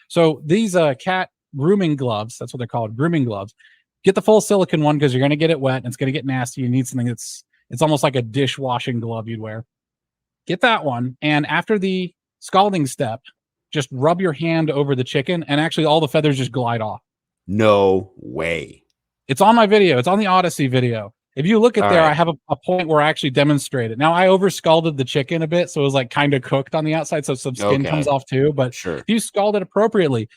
So these cat grooming gloves, that's what they're called, grooming gloves. Get the full silicone one because you're going to get it wet and it's going to get nasty. You need something it's almost like a dishwashing glove you'd wear. Get that one. And after the scalding step, just rub your hand over the chicken and actually all the feathers just glide off. No way. It's on my video. It's on the Odyssey video. If you look at All there, right. I have a point where I actually demonstrate it. Now, I over scalded the chicken a bit, so it was like kind of cooked on the outside, so some skin comes off too. But Sure. if you scald it appropriately,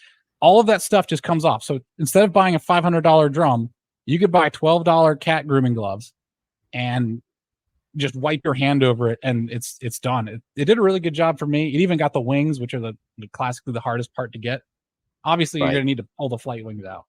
all of that stuff just comes off. So instead of buying a $500 drum, you could buy $12 cat grooming gloves and just wipe your hand over it, and it's done. It did a really good job for me. It even got the wings, which are the classically the hardest part to get. Obviously, you're going to need to pull the flight wings out.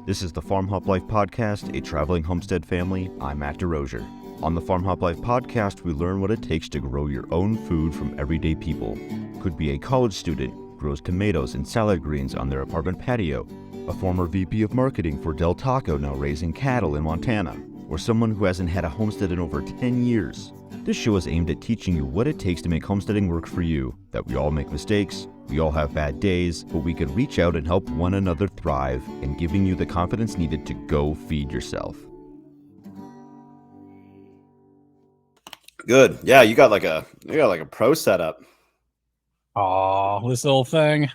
This is the FarmHopLife podcast, a traveling homestead family. I'm Matt DeRozier. On the FarmHopLife podcast, we learn what it takes to grow your own food from everyday people. Could be a college student, grows tomatoes and salad greens on their apartment patio, a former VP of marketing for Del Taco now raising cattle in Montana, or someone who hasn't had a homestead in over 10 years. This show is aimed at teaching you what it takes to make homesteading work for you, that we all make mistakes, we all have bad days, but we can reach out and help one another thrive, and giving you the confidence needed to go feed yourself. Good. Yeah, you got like a pro setup. Oh, this little thing.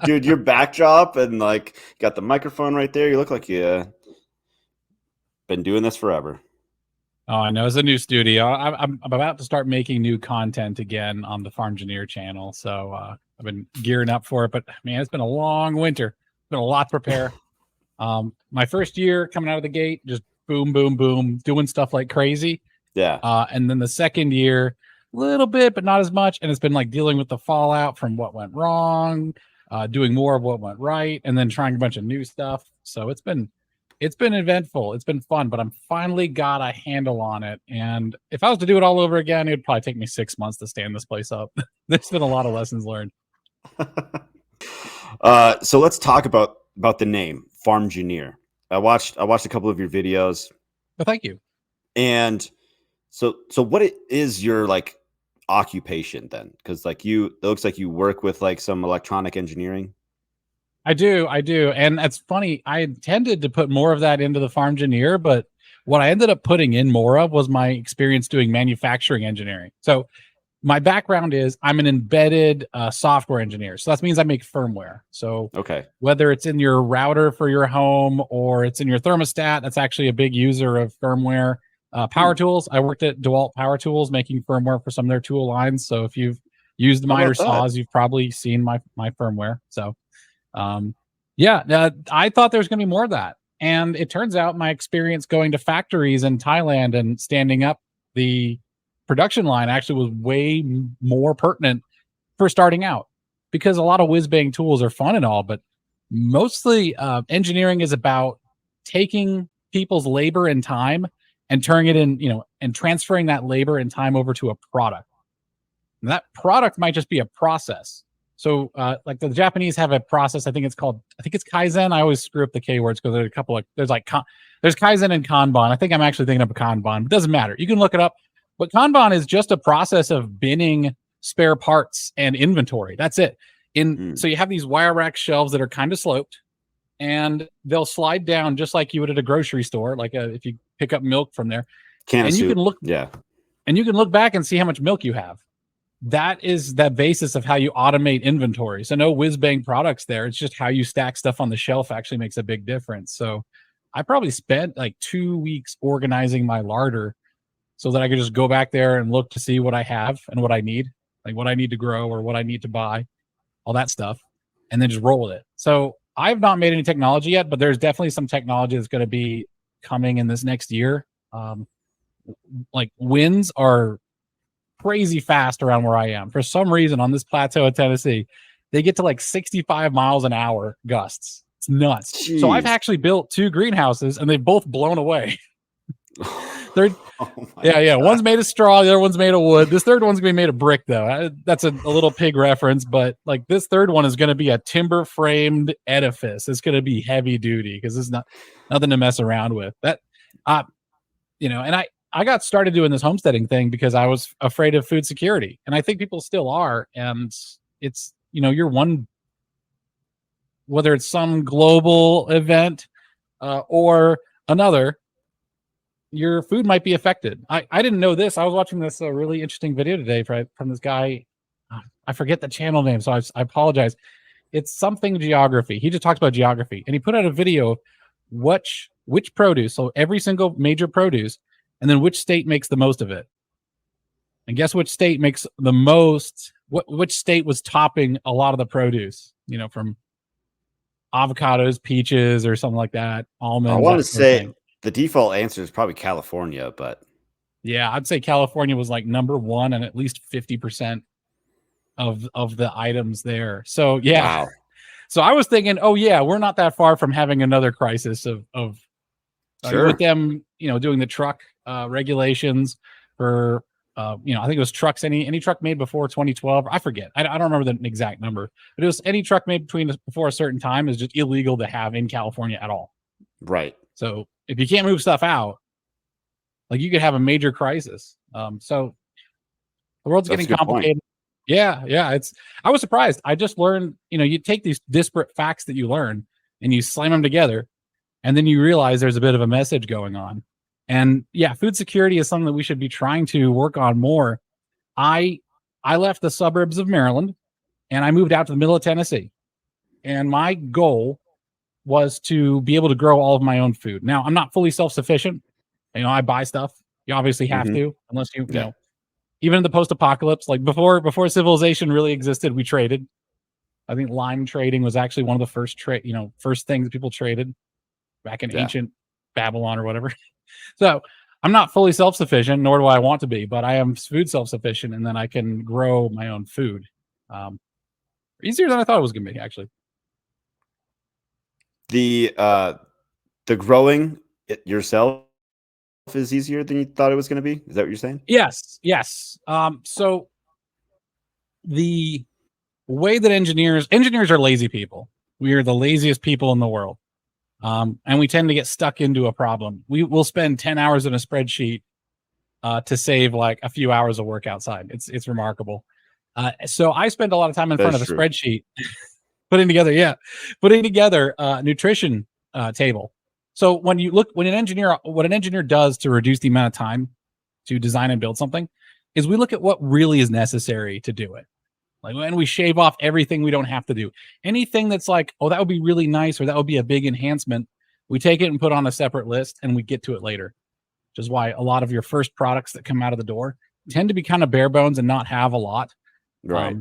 Dude, your backdrop and like got the microphone right there. You look like you been doing this forever. Oh, I know. It's a new studio. I'm about to start making new content again on the Farmgineer channel. So I've been gearing up for it. But man, it's been a long winter. It's been a lot to prepare. My first year coming out of the gate, just boom, boom, boom, doing stuff like crazy. Yeah. And then the second year, a little bit, but not as much. And it's been like dealing with the fallout from what went wrong, doing more of what went right, and then trying a bunch of new stuff. So it's been eventful. It's been fun, but I'm finally got a handle on it. And if I was to do it all over again, it would probably take me 6 months to stand this place up. There's been a lot of lessons learned. So let's talk about the name Farmgineer. I watched a couple of your videos. But thank you. And so what is your like occupation then? Because like it looks like you work with like some electronic engineering. I do. And it's funny. I intended to put more of that into the Farmgineer, but what I ended up putting in more of was my experience doing manufacturing engineering. So my background is I'm an embedded software engineer. So that means I make firmware. So whether it's in your router for your home or it's in your thermostat, that's actually a big user of firmware. Power tools. I worked at DeWalt Power Tools making firmware for some of their tool lines. So if you've used miter saws, you've probably seen my firmware. So I thought there was going to be more of that. And it turns out my experience going to factories in Thailand and standing up the production line actually was way more pertinent for starting out, because a lot of whiz-bang tools are fun and all, but mostly engineering is about taking people's labor and time and turning it in, and transferring that labor and time over to a product. And that product might just be a process. So like the Japanese have a process, I think it's Kaizen. I always screw up the K words because there's a couple of, there's Kaizen and Kanban. I think I'm actually thinking of a Kanban. It doesn't matter. You can look it up. But Kanban is just a process of binning spare parts and inventory. That's it. So you have these wire rack shelves that are kind of sloped, and they'll slide down just like you would at a grocery store. Like if you pick up milk from there, and you can look back and see how much milk you have. That is that basis of how you automate inventory. So no whiz bang products there. It's just how you stack stuff on the shelf actually makes a big difference. So I probably spent like 2 weeks organizing my larder so that I could just go back there and look to see what I have and what I need, like what I need to grow or what I need to buy, all that stuff, and then just roll with it. So I've not made any technology yet, but there's definitely some technology that's going to be coming in this next year. Like winds are crazy fast around where I am. For some reason on this plateau of Tennessee, they get to like 65 miles an hour gusts. It's nuts. Jeez. So I've actually built 2 greenhouses and they've both blown away. God. One's made of straw, the other one's made of wood. This third one's gonna be made of brick though. That's a little pig reference, but like this third one is gonna be a timber framed edifice. It's gonna be heavy duty because it's nothing to mess around with. That and I got started doing this homesteading thing because I was afraid of food security, and I think people still are. And it's, you're one, whether it's some global event or another, your food might be affected. I didn't know this. I was watching this really interesting video today from this guy. I forget the channel name, so I apologize. It's something geography. He just talks about geography, and he put out a video of which produce, so every single major produce, and then which state makes the most of it. And guess which state makes the most? Which state was topping a lot of the produce? From avocados, peaches, or something like that. Almonds. I want to say the default answer is probably California, but yeah, I'd say California was like number one, and at least 50% of the items there. So yeah. Wow. So I was thinking, oh yeah, we're not that far from having another crisis of Sure. with them, doing the truck regulations for I think it was trucks, any truck made before 2012. I forget. I don't remember the exact number, but it was any truck made before a certain time is just illegal to have in California at all. Right. So if you can't move stuff out, like you could have a major crisis. So the world's getting complicated. Yeah. I was surprised. I just learned, you take these disparate facts that you learn and you slam them together, and then you realize there's a bit of a message going on. And yeah, food security is something that we should be trying to work on more. I left the suburbs of Maryland and I moved out to the middle of Tennessee. And my goal was to be able to grow all of my own food. Now, I'm not fully self-sufficient. I buy stuff. You obviously have to, unless you know, even in the post-apocalypse, like before civilization really existed, we traded. I think lime trading was actually one of the first first things that people traded back in ancient Babylon or whatever. So I'm not fully self-sufficient, nor do I want to be, but I am food self-sufficient, and then I can grow my own food. Easier than I thought it was going to be, actually. The growing it yourself is easier than you thought it was going to be. Is that what you're saying? Yes. So the way that engineers are lazy people. We are the laziest people in the world. And we tend to get stuck into a problem. We'll spend 10 hours in a spreadsheet to save like a few hours of work outside. It's remarkable. So I spend a lot of time in front of a spreadsheet putting together a nutrition table. So when an engineer does to reduce the amount of time to design and build something is we look at what really is necessary to do it. Like when we shave off everything we don't have to do, anything that's like, oh, that would be really nice, or that would be a big enhancement, we take it and put on a separate list and we get to it later, which is why a lot of your first products that come out of the door tend to be kind of bare bones and not have a lot. Right.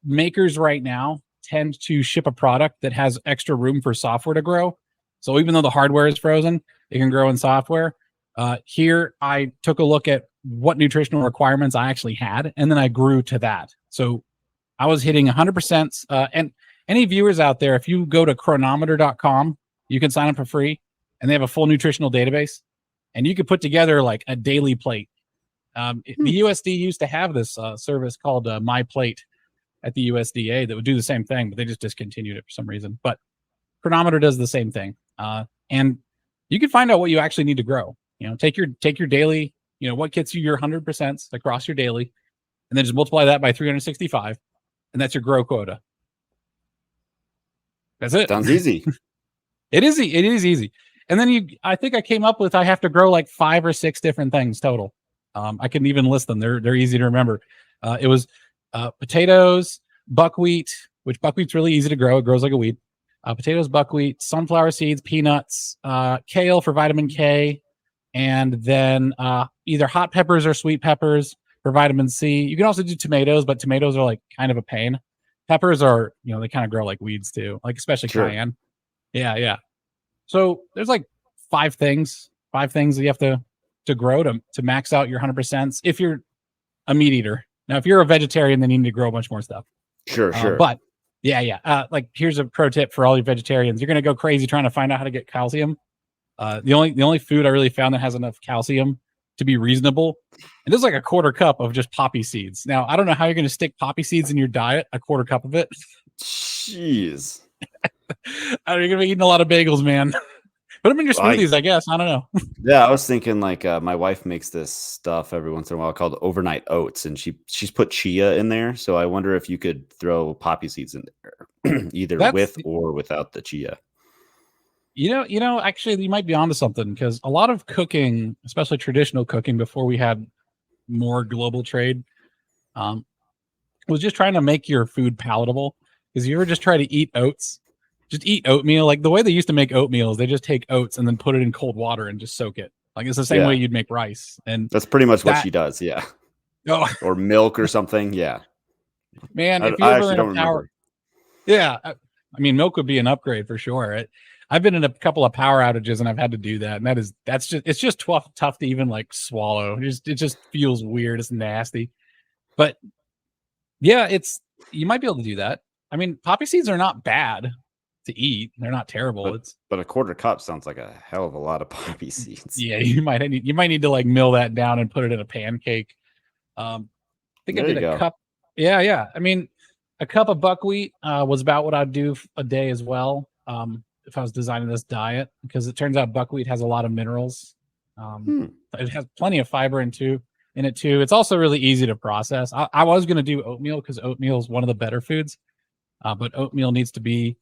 Makers right now tend to ship a product that has extra room for software to grow. So even though the hardware is frozen, it can grow in software. Here, I took a look at what nutritional requirements I actually had, and then I grew to that. So I was hitting 100%. And any viewers out there, if you go to chronometer.com, you can sign up for free, and they have a full nutritional database, and you could put together like a daily plate. The USD used to have this service called My Plate at the USDA that would do the same thing, but they just discontinued it for some reason. But Chronometer does the same thing, and you can find out what you actually need to grow. Take your daily, what gets you your 100% across your daily, and then just multiply that by 365, and that's your grow quota. That's it. Sounds easy. It is easy. And then I think I came up with I have to grow like 5 or 6 different things total. I can even list them. They're easy to remember. It was potatoes, buckwheat, which buckwheat's really easy to grow. It grows like a weed. Potatoes, buckwheat, sunflower seeds, peanuts, kale for vitamin K, and then either hot peppers or sweet peppers for vitamin C. You can also do tomatoes, but tomatoes are like kind of a pain. Peppers are, they kind of grow like weeds too, like especially cayenne. Yeah. So there's like 5 things that you have to grow to max out your 100% if you're a meat eater. Now, if you're a vegetarian, then you need to grow a bunch more stuff. Sure. But yeah. Like here's a pro tip for all you vegetarians. You're going to go crazy trying to find out how to get calcium. The only food I really found that has enough calcium to be reasonable, and this is like a quarter cup of just poppy seeds. Now, I don't know how you're going to stick poppy seeds in your diet, a quarter cup of it. Jeez. You're going to be eating a lot of bagels, man. Put them in your smoothies, I guess. I don't know. Yeah, I was thinking like my wife makes this stuff every once in a while called overnight oats, and she's put chia in there. So I wonder if you could throw poppy seeds in there, either with or without the chia. Actually, you might be onto something, because a lot of cooking, especially traditional cooking before we had more global trade, was just trying to make your food palatable. Because you ever just try to eat oats, just eat oatmeal. Like the way they used to make oatmeal is they just take oats and then put it in cold water and just soak it. Like it's the same way you'd make rice. And that's pretty much what she does. Yeah. Oh, or milk or something. Yeah. Man, if you ever in a power, yeah, I mean, milk would be an upgrade for sure. I've been in a couple of power outages and I've had to do that, and it's just tough to even like swallow. It just feels weird. It's nasty, but yeah, you might be able to do that. I mean, poppy seeds are not bad to eat; they're not terrible. But a quarter cup sounds like a hell of a lot of poppy seeds. Yeah, you might need to like mill that down and put it in a pancake. I think I did a cup. Yeah. I mean, a cup of buckwheat was about what I'd do a day as well. If I was designing this diet, because it turns out buckwheat has a lot of minerals. It has plenty of fiber in it too. It's also really easy to process. I was going to do oatmeal because oatmeal is one of the better foods, but oatmeal needs to be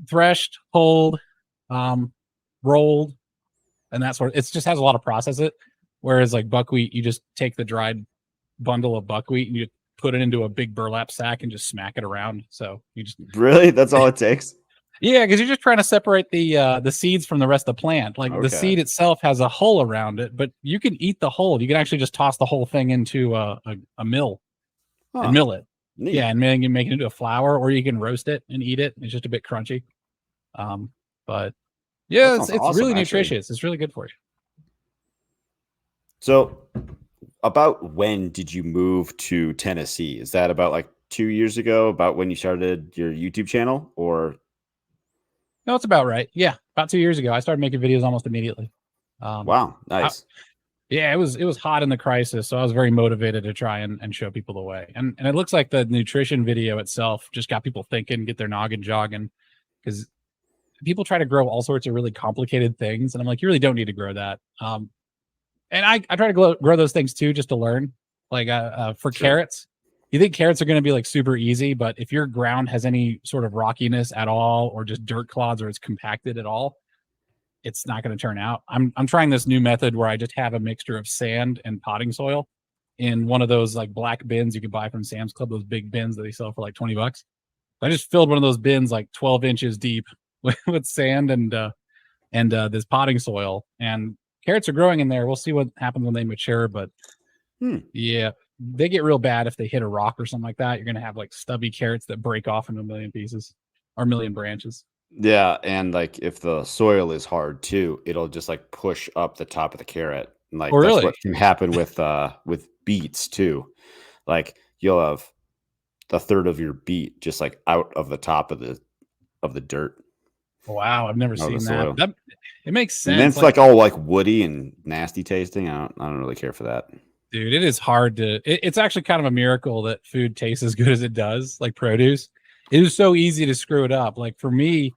threshed, pulled, rolled, and that sort of. It just has a lot of process it. Whereas like buckwheat, you just take the dried bundle of buckwheat and you put it into a big burlap sack and just smack it around. So you just really, that's all it takes. Yeah, because you're just trying to separate the seeds from the rest of the plant. Like the seed itself has a hull around it, but you can eat the hull. You can actually just toss the whole thing into a mill and mill it. Neat. Yeah, and then you make it into a flour, or you can roast it and eat it. It's just a bit crunchy. But yeah, it's awesome, really nutritious. It's really good for you. So, about when did you move to Tennessee? Is that about like 2 years ago? About when you started your YouTube channel, or? No, it's about right. Yeah, about 2 years ago. I started making videos almost immediately. Wow, nice. It was hot in the crisis, so I was very motivated to try and show people the way. And it looks like the nutrition video itself just got people thinking, get their noggin jogging, because people try to grow all sorts of really complicated things, and I'm like, you really don't need to grow that. And I try to grow those things too, just to learn. Like for carrots, you think carrots are going to be like super easy, but if your ground has any sort of rockiness at all, or just dirt clods, or it's compacted at all, it's not going to turn out. I'm trying this new method where I just have a mixture of sand and potting soil in one of those like black bins you could buy from Sam's Club, those big bins that they sell for like $20. I just filled one of those bins like 12 inches deep with sand and this potting soil, and carrots are growing in there. We'll see what happens when they mature, but yeah, they get real bad if they hit a rock or something like that. You're going to have like stubby carrots that break off into a million pieces or a million branches. Yeah, and like if the soil is hard too, it'll just like push up the top of the carrot. And like that's what can happen with beets too. Like you'll have a third of your beet just like out of the top of the dirt. Wow, I've never seen that. It makes sense. And then it's like all like woody and nasty tasting. I don't really care for that. Dude, it is hard to. It's actually kind of a miracle that food tastes as good as it does, like produce. It is so easy to screw it up. Like for me,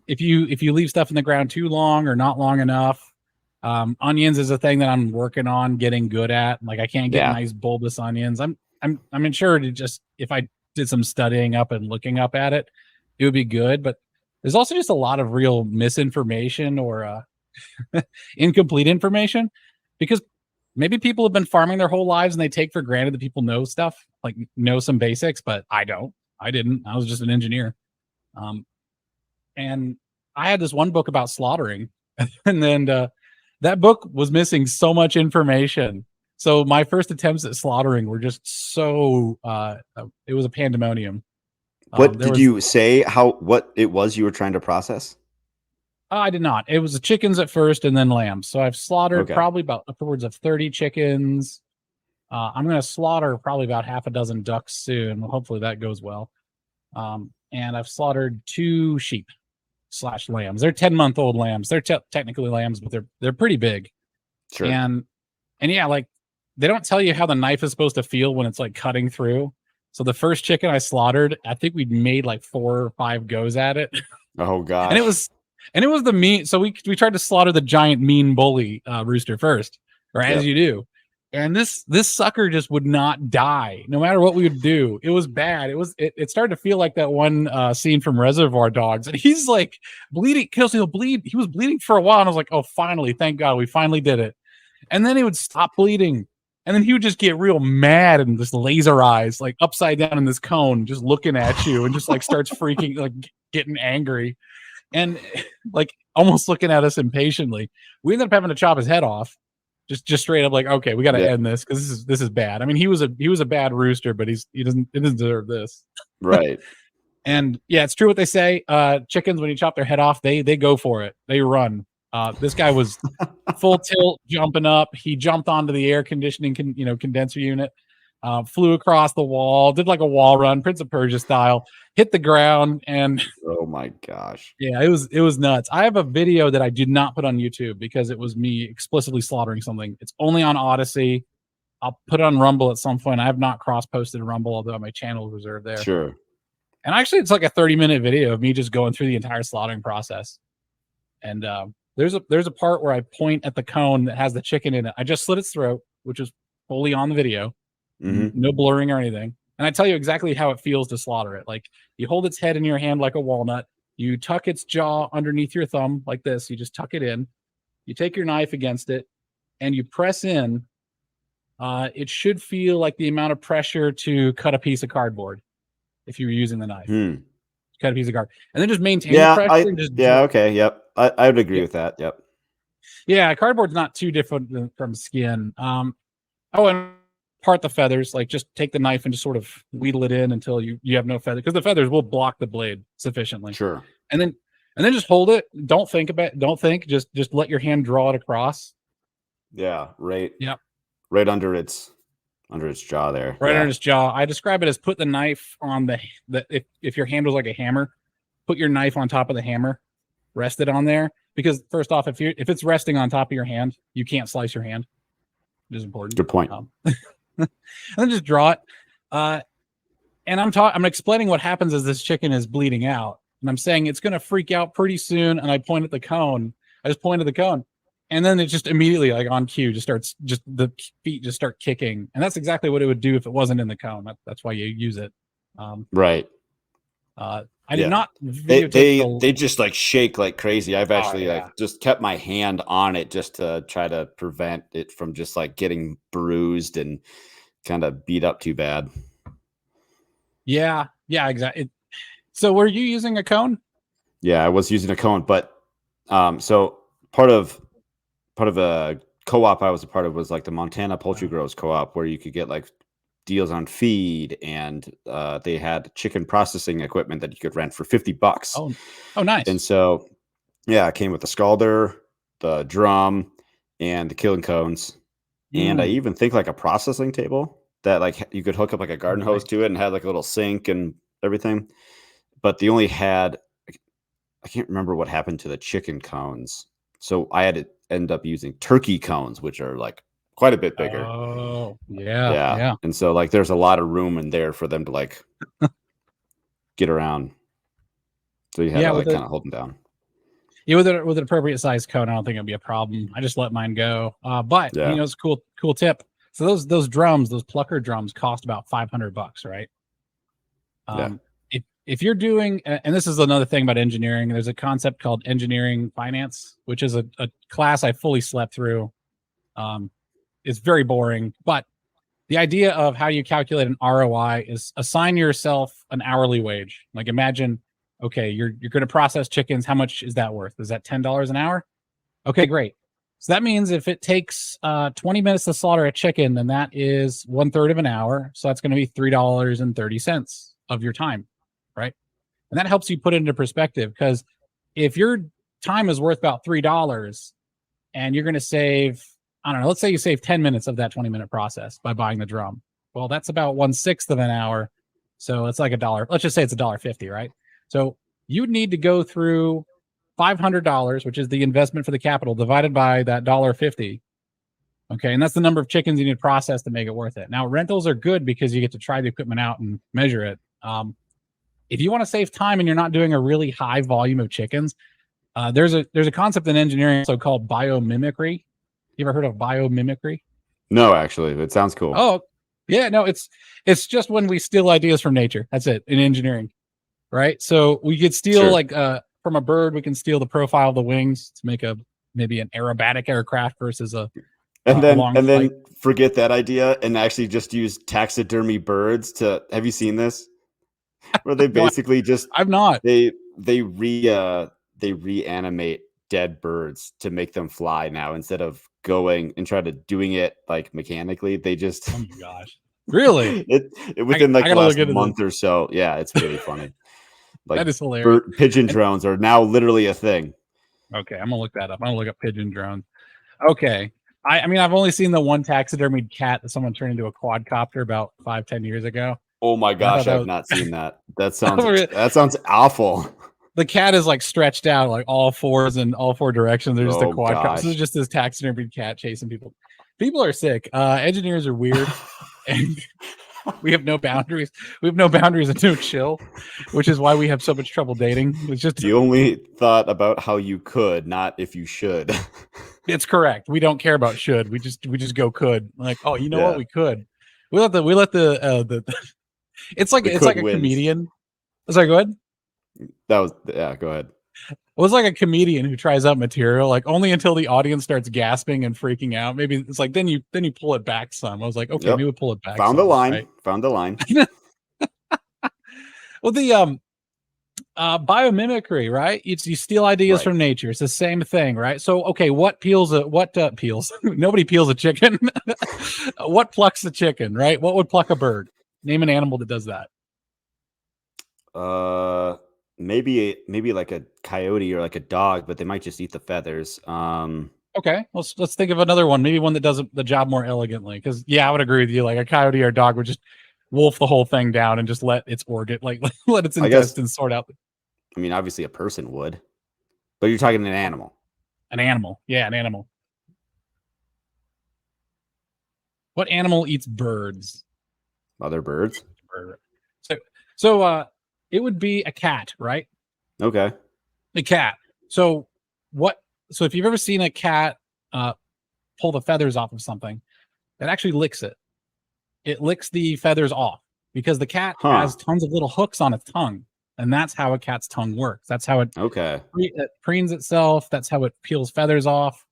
if you leave stuff in the ground too long or not long enough, onions is a thing that I'm working on getting good at. Like I can't get nice bulbous onions. I'm sure to just if I did some studying up and looking up at it, it would be good. But there's also just a lot of real misinformation or incomplete information, because maybe people have been farming their whole lives and they take for granted that people know stuff, like know some basics, but I don't. I didn't. I was just an engineer. And I had this one book about slaughtering, and then that book was missing so much information. So my first attempts at slaughtering were just so it was a pandemonium. What did you say? What it was you were trying to process? I did not. It was the chickens at first, and then lambs. So I've slaughtered probably about upwards of 30 chickens. I'm going to slaughter probably about half a dozen ducks soon. Hopefully that goes well. And I've slaughtered 2 sheep/lambs. They're 10-month-old lambs. They're technically lambs, but they're pretty big. Sure. And yeah, like they don't tell you how the knife is supposed to feel when it's like cutting through. So the first chicken I slaughtered, I think we'd made like 4 or 5 goes at it. Oh gosh. And it was the mean. So we tried to slaughter the giant mean bully rooster first, or as you do. And this sucker just would not die, no matter what we would do. It was bad. It started to feel like that one scene from Reservoir Dogs, and he's like bleeding. Kelsey will bleed. He was bleeding for a while, and I was like, "Oh, finally! Thank God, we finally did it." And then he would stop bleeding, and then he would just get real mad and just laser eyes, like upside down in this cone, just looking at you, and just like starts freaking, like getting angry, and like almost looking at us impatiently. We ended up having to chop his head off. Just straight up like, okay, we got to end this because this is bad. I mean, he was a bad rooster, but he doesn't deserve this. Right. And yeah, it's true what they say. Chickens, when you chop their head off, they go for it. They run. This guy was full tilt, jumping up. He jumped onto the air conditioning, condenser unit, flew across the wall, did like a wall run, Prince of Persia style, hit the ground, and oh my gosh. Yeah, it was nuts. I have a video that I did not put on YouTube because it was me explicitly slaughtering something. It's only on Odyssey. I'll put it on Rumble at some point. I have not cross-posted Rumble, although my channel is reserved there. Sure. And actually, it's like a 30-minute video of me just going through the entire slaughtering process. And there's a part where I point at the cone that has the chicken in it. I just slit its throat, which is fully on the video. No blurring or anything. And I tell you exactly how it feels to slaughter it. Like, you hold its head in your hand like a walnut. You tuck its jaw underneath your thumb like this. You just tuck it in. You take your knife against it, and you press in. It should feel like the amount of pressure to cut a piece of cardboard if you were using the knife. Cut a piece of card, and then just maintain the pressure. Okay, yep. I would agree with that. Yep. Yeah, cardboard's not too different from skin. And part the feathers. Like, just take the knife and just sort of wheedle it in until you have no feather, because the feathers will block the blade sufficiently. Sure. And then just hold it. Don't think. Just let your hand draw it across. Yeah. Right. Yep. Right under its jaw there. Right under its jaw. I describe it as put the knife on if your hand was like a hammer, put your knife on top of the hammer, rest it on there. Because first off, if it's resting on top of your hand, you can't slice your hand. It is important. Good point. And then just draw it. And I'm explaining what happens as this chicken is bleeding out. And I'm saying it's going to freak out pretty soon. And I point at the cone. I just point at the cone. And then it just immediately, like on cue, the feet just start kicking. And that's exactly what it would do if it wasn't in the cone. That's why you use it. Right. I did not. They just like shake like crazy. I've actually like just kept my hand on it just to try to prevent it from just like getting bruised and kind of beat up too bad. Yeah, exactly. So were you using a cone? Yeah, I was using a cone, but so part of a co-op I was a part of was like the Montana Poultry Growers Co-op, where you could get like deals on feed, and they had chicken processing equipment that you could rent for $50. Oh, nice. And so, yeah, it came with the scalder, the drum, and the killing cones. And I even think like a processing table that like you could hook up like a garden hose to it and had like a little sink and everything. But they only had, I can't remember what happened to the chicken cones. So I had to end up using turkey cones, which are like quite a bit bigger. Oh, yeah. And so like there's a lot of room in there for them to like get around. So you have to like kind of hold them down. Yeah, with an appropriate size cone, I don't think it'd be a problem. I just let mine go. But it's a cool tip. So those drums, those plucker drums, cost about $500, right? If you're doing, and this is another thing about engineering, there's a concept called engineering finance, which is a class I fully slept through. It's very boring, but the idea of how you calculate an ROI is assign yourself an hourly wage. Like, imagine, okay, you're going to process chickens. How much is that worth? Is that $10 an hour? Okay, great. So that means if it takes 20 minutes to slaughter a chicken, then that is 1/3 of an hour. So that's going to be $3.30 of your time, right? And that helps you put it into perspective, because if your time is worth about $3 and you're going to save, I don't know, let's say you save 10 minutes of that 20-minute process by buying the drum. Well, that's about 1/6 of an hour. So it's like $1. Let's just say it's $1.50, right? So you would need to go through $500, which is the investment for the capital, divided by that $1.50. Okay, and that's the number of chickens you need to process to make it worth it. Now, rentals are good because you get to try the equipment out and measure it. if you want to save time and you're not doing a really high volume of chickens, there's a concept in engineering so called biomimicry. You ever heard of biomimicry? No, actually, it sounds cool. Oh, yeah, no, it's just when we steal ideas from nature. That's it in engineering, right? So we could steal from a bird, we can steal the profile of the wings to make maybe an aerobatic aircraft versus a then forget that idea and actually just use taxidermy birds to. Have you seen this? Where they basically I've not. They reanimate dead birds to make them fly now instead of going and try to doing it like mechanically. They just oh my gosh, really? Within the last month or so. Yeah, it's really funny. Like that is hilarious. Pigeon drones are now literally a thing. Okay, I'm gonna look that up. I'm gonna look up pigeon drones. Okay. I mean, I've only seen the one taxidermied cat that someone turned into a quadcopter about 5-10 years ago. Oh my gosh, I've not seen that. That sounds awful. The cat is like stretched out like all fours in all four directions. There's just a quadcopter. There's just this taxidermied cat chasing people. People are sick. Engineers are weird. And we have no boundaries. We have no boundaries and no chill, which is why we have so much trouble dating. It's just you only thought about how you could, not if you should. It's correct. We don't care about should. We just go could. Like, oh, you know what? We could. We let the it's like a comedian. Sorry, go ahead. Go ahead. It was like a comedian who tries out material, like only until the audience starts gasping and freaking out. Maybe it's like then you pull it back some. I was like, okay, maybe we'll pull it back. Found the line. Right? Found the line. Well, the biomimicry, right? You steal ideas from nature. It's the same thing, right? So, okay, what peels? Nobody peels a chicken. What plucks a chicken, right? What would pluck a bird? Name an animal that does that. Maybe like a coyote or like a dog, but they might just eat the feathers. Okay, let's think of another one. Maybe one that does the job more elegantly. Because I would agree with you. Like a coyote or a dog would just wolf the whole thing down and just let its organ, like let its intestines sort out. I mean, obviously a person would, but you're talking an animal. An animal, yeah, an animal. What animal eats birds? Other birds. So it would be a cat, right? Okay. A cat. So if you've ever seen a cat pull the feathers off of something, it actually licks it. It licks the feathers off because the cat has tons of little hooks on its tongue. And that's how a cat's tongue works. That's how it preens itself. That's how it peels feathers off.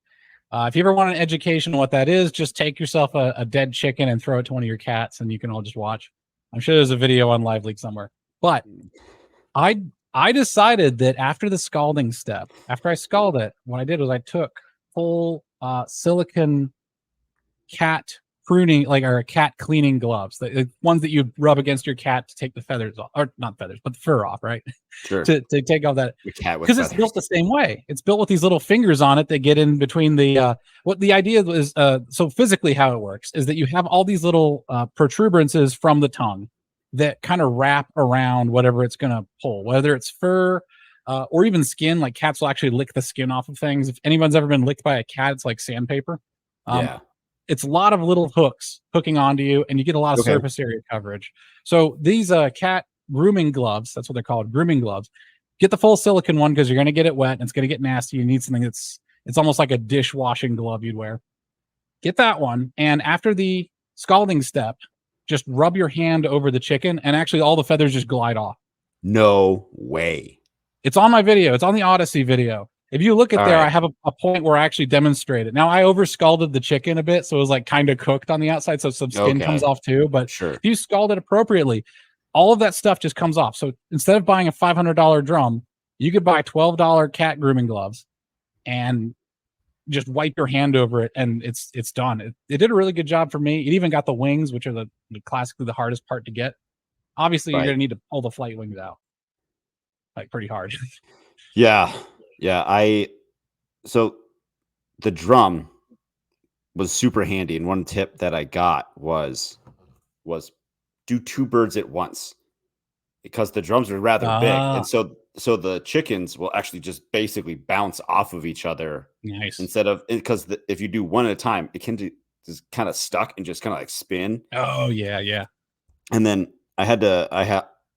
If you ever want an education on what that is, just take yourself a dead chicken and throw it to one of your cats and you can all just watch. I'm sure there's a video on Live Leak somewhere. But I decided that after the scalding step, after I scalded it, what I did was I took full silicone cat pruning, or cat cleaning gloves, the ones that you rub against your cat to take the feathers off, or not feathers, but the fur off, right? Sure. to take off that, because it's built the same way. It's built with these little fingers on it that get in between the. What the idea is, so physically how it works is that you have all these little protuberances from the tongue that kind of wrap around whatever it's going to pull, whether it's fur or even skin. Like cats will actually lick the skin off of things. If anyone's ever been licked by a cat, it's like sandpaper. It's a lot of little hooks hooking onto you, and you get a lot of surface area coverage. So these cat grooming gloves, that's what they're called, grooming gloves. Get the full silicone one because you're going to get it wet and it's going to get nasty. You need something it's almost like a dishwashing glove you'd wear. Get that one, and after the scalding step, just rub your hand over the chicken, and actually all the feathers just glide off. No way. It's on my video. It's on the Odyssey video. If you look at there, I have a point where I actually demonstrate it. Now, I over scalded the chicken a bit, so it was like kind of cooked on the outside, so some skin comes off too. But if you scald it appropriately, all of that stuff just comes off. So instead of buying a $500 drum, you could buy $12 cat grooming gloves and just wipe your hand over it, and it's done. It did a really good job for me. It even got the wings, which are classically the hardest part to get. Obviously, you're going to need to pull the flight wings out, like pretty hard. Yeah. So the drum was super handy, and one tip that I got was do two birds at once, because the drums are rather big, and so the chickens will actually just basically bounce off of each other. Nice. Instead of, because if you do one at a time, it can just kind of stuck and just kind of like spin. Oh yeah. And then I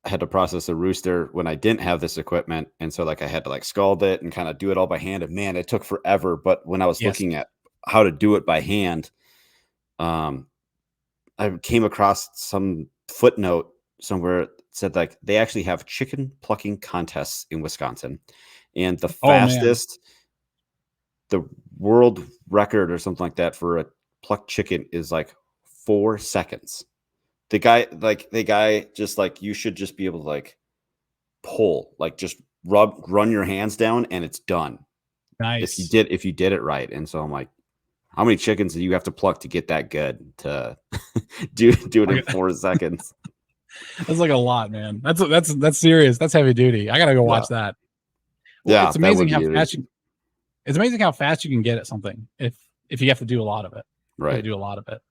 had to process a rooster when I didn't have this equipment. And so like I had to like scald it and kind of do it all by hand. And man, it took forever. But when I was looking at how to do it by hand, I came across some footnote somewhere that said like they actually have chicken plucking contests in Wisconsin. And the fastest, the world record or something like that for a plucked chicken is like 4 seconds. The guy just like, you should just be able to like pull, like just run your hands down and it's done. Nice. If you did it right. And so I'm like, how many chickens do you have to pluck to get that good to do it in 4 seconds? That's like a lot, man. That's serious. That's heavy duty. I gotta go watch that. Well, it's amazing how fast it's amazing how fast you can get at something if you have to do a lot of it. Right. Do a lot of it.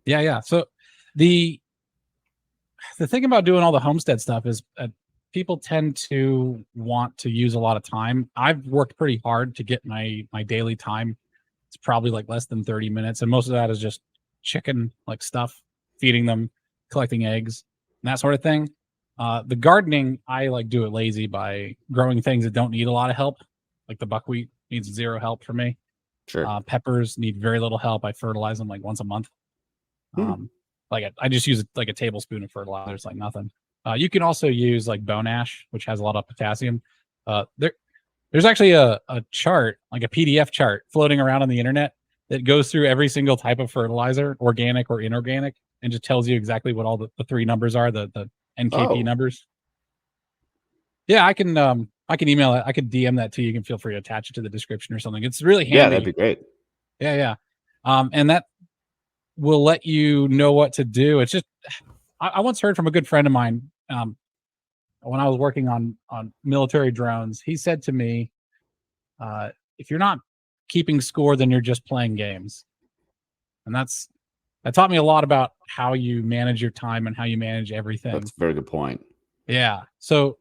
Yeah. Yeah. So the thing about doing all the homestead stuff is people tend to want to use a lot of time. I've worked pretty hard to get my daily time. It's probably like less than 30 minutes. And most of that is just chicken like stuff, feeding them, collecting eggs, and that sort of thing. The gardening, I like do it lazy by growing things that don't need a lot of help. Like the buckwheat needs zero help for me. Sure. Peppers need very little help. I fertilize them like once a month. Like I just use like a tablespoon of fertilizer. It's like nothing. You can also use like bone ash, which has a lot of potassium. There's actually a chart, like a PDF chart floating around on the internet that goes through every single type of fertilizer, organic or inorganic, and just tells you exactly what all the 3 numbers are, the NKP numbers. Yeah, I can email it. I could DM that to you. You can feel free to attach it to the description or something. It's really handy. Yeah, that'd be great. Yeah. And that will let you know what to do. It's just, I once heard from a good friend of mine, when I was working on military drones, he said to me, if you're not keeping score, then you're just playing games. And that taught me a lot about how you manage your time and how you manage everything. That's a very good point. Yeah. So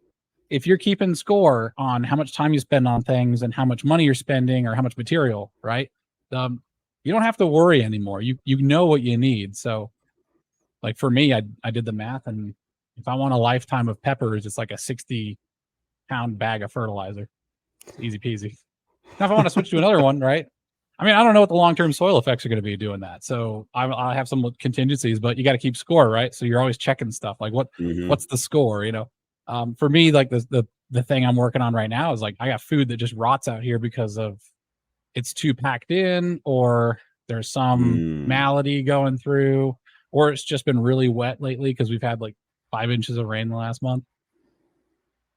if you're keeping score on how much time you spend on things and how much money you're spending or how much material, right? You don't have to worry anymore. You know what you need. So like for me, I did the math, and if I want a lifetime of peppers, it's like a 60-pound bag of fertilizer. Easy peasy. Now, if I want to switch to another one, right? I mean, I don't know what the long-term soil effects are going to be doing that. So I have some contingencies, but you got to keep score, right? So you're always checking stuff like what's the score, you know? For me, like the thing I'm working on right now is like, I got food that just rots out here because of it's too packed in, or there's some malady going through, or it's just been really wet lately because we've had like 5 inches of rain the last month.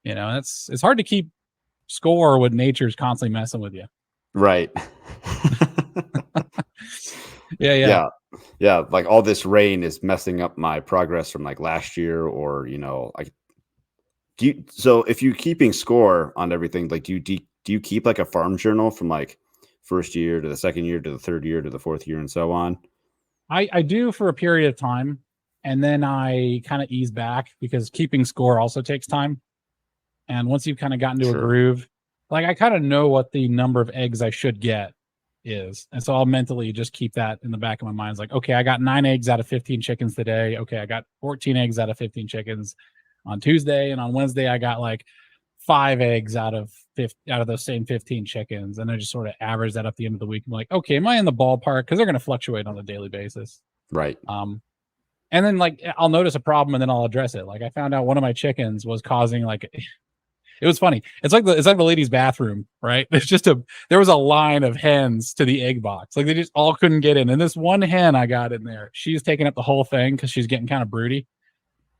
You know, it's hard to keep score when nature's constantly messing with you. Right. Yeah. Like all this rain is messing up my progress from like last year, or you know, like so if you're keeping score on everything, like do you keep like a farm journal from like first year to the second year to the third year to the fourth year and so on? I do for a period of time, and then I kind of ease back because keeping score also takes time. And once you've kind of gotten to a groove, like I kind of know what the number of eggs I should get is. And so I'll mentally just keep that in the back of my mind. It's like, okay, I got 9 eggs out of 15 chickens today. Okay, I got 14 eggs out of 15 chickens on Tuesday. And on Wednesday, I got like 5 eggs out of those same 15 chickens. And I just sort of average that up the end of the week. I'm like, okay, am I in the ballpark? Because they're going to fluctuate on a daily basis. Right. And then like I'll notice a problem and then I'll address it. Like I found out one of my chickens was causing like, it was funny. It's like the ladies' bathroom, right? There was a line of hens to the egg box. Like they just all couldn't get in. And this one hen I got in there, she's taking up the whole thing because she's getting kind of broody.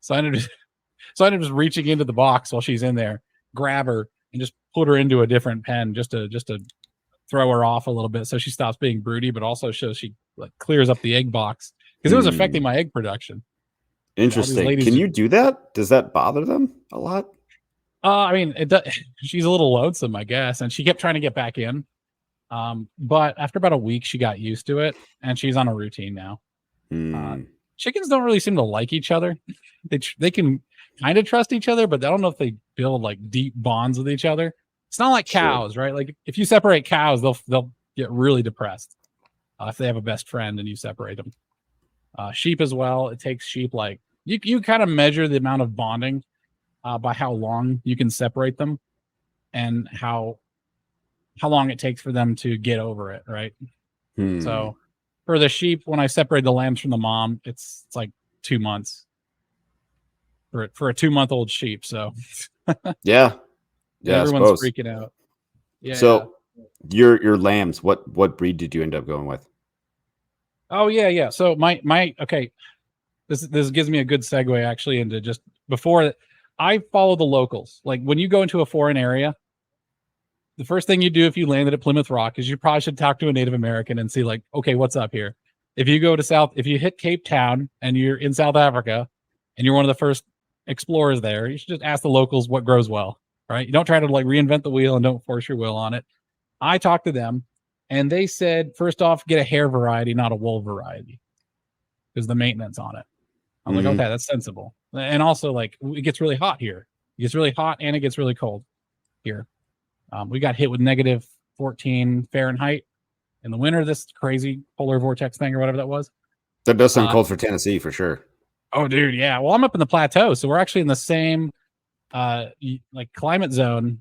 So I ended up just reaching into the box while she's in there, grab her, and just put her into a different pen just to throw her off a little bit so she stops being broody, but also so she like clears up the egg box because it was affecting my egg production. Interesting. Can you do that? Does that bother them a lot? I mean, she's a little lonesome, I guess, and she kept trying to get back in. But after about a week, she got used to it, and she's on a routine now. Chickens don't really seem to like each other. They can kind of trust each other, but I don't know if they build like deep bonds with each other. It's not like cows, right? Like if you separate cows, they'll get really depressed if they have a best friend and you separate them. Sheep as well. It takes sheep like you kind of measure the amount of bonding by how long you can separate them and how long it takes for them to get over it, right? So for the sheep, when I separate the lambs from the mom, it's like 2 months for a 2-month-old sheep. So yeah, everyone's freaking out. Yeah. So your lambs, what breed did you end up going with? Oh yeah. So my okay. This gives me a good segue actually into just before I follow the locals. Like when you go into a foreign area, the first thing you do if you landed at Plymouth Rock is you probably should talk to a Native American and see like, okay, what's up here? If you go to if you hit Cape Town and you're in South Africa and you're one of the first explorers there, you should just ask the locals what grows well, right? You don't try to like reinvent the wheel and don't force your will on it. I talked to them and they said, first off, get a hair variety, not a wool variety, because the maintenance on it. I'm like, okay, that's sensible. And also, like, it gets really hot here. It gets really hot and it gets really cold here. We got hit with negative 14 Fahrenheit in the winter, this crazy polar vortex thing or whatever that was. That does sound cold for Tennessee for sure. Oh, dude, yeah. Well, I'm up in the plateau, so we're actually in the same like climate zone.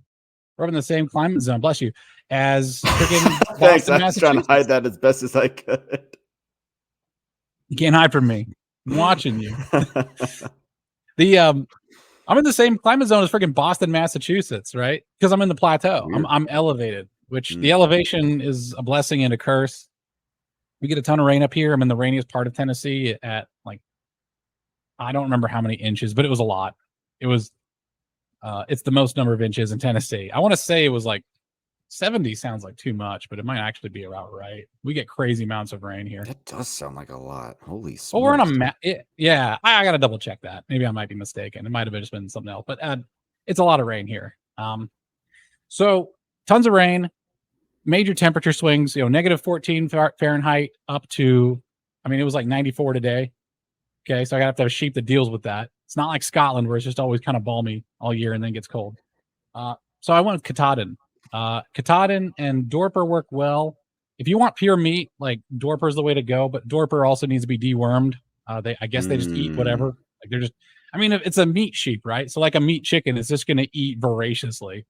We're up in the same climate zone, bless you, as freaking Thanks, I was trying to hide that as best as I could. You can't hide from me. I'm watching you. I'm in the same climate zone as freaking Boston, Massachusetts, right? Because I'm in the plateau. I'm elevated, which the elevation is a blessing and a curse. We get a ton of rain up here. I'm in the rainiest part of Tennessee at like, I don't remember how many inches, but it was a lot. It was, it's the most number of inches in Tennessee. I want to say it was like 70 sounds like too much, but it might actually be about right. We get crazy amounts of rain here. That does sound like a lot. Holy smokes. Well, we're on a map. Yeah, I got to double check that. Maybe I might be mistaken. It might have just been something else, but it's a lot of rain here. So tons of rain, major temperature swings, negative 14 Fahrenheit up to, I mean, it was like 94 today. Okay. So I gotta have to have a sheep that deals with that. It's not like Scotland where it's just always kind of balmy all year and then gets cold. So I went with Katahdin. Katahdin and Dorper work well. If you want pure meat, like Dorper's the way to go, but Dorper also needs to be dewormed. I guess they just eat whatever. Like they're just, I mean, it's a meat sheep, right? So like a meat chicken is just going to eat voraciously,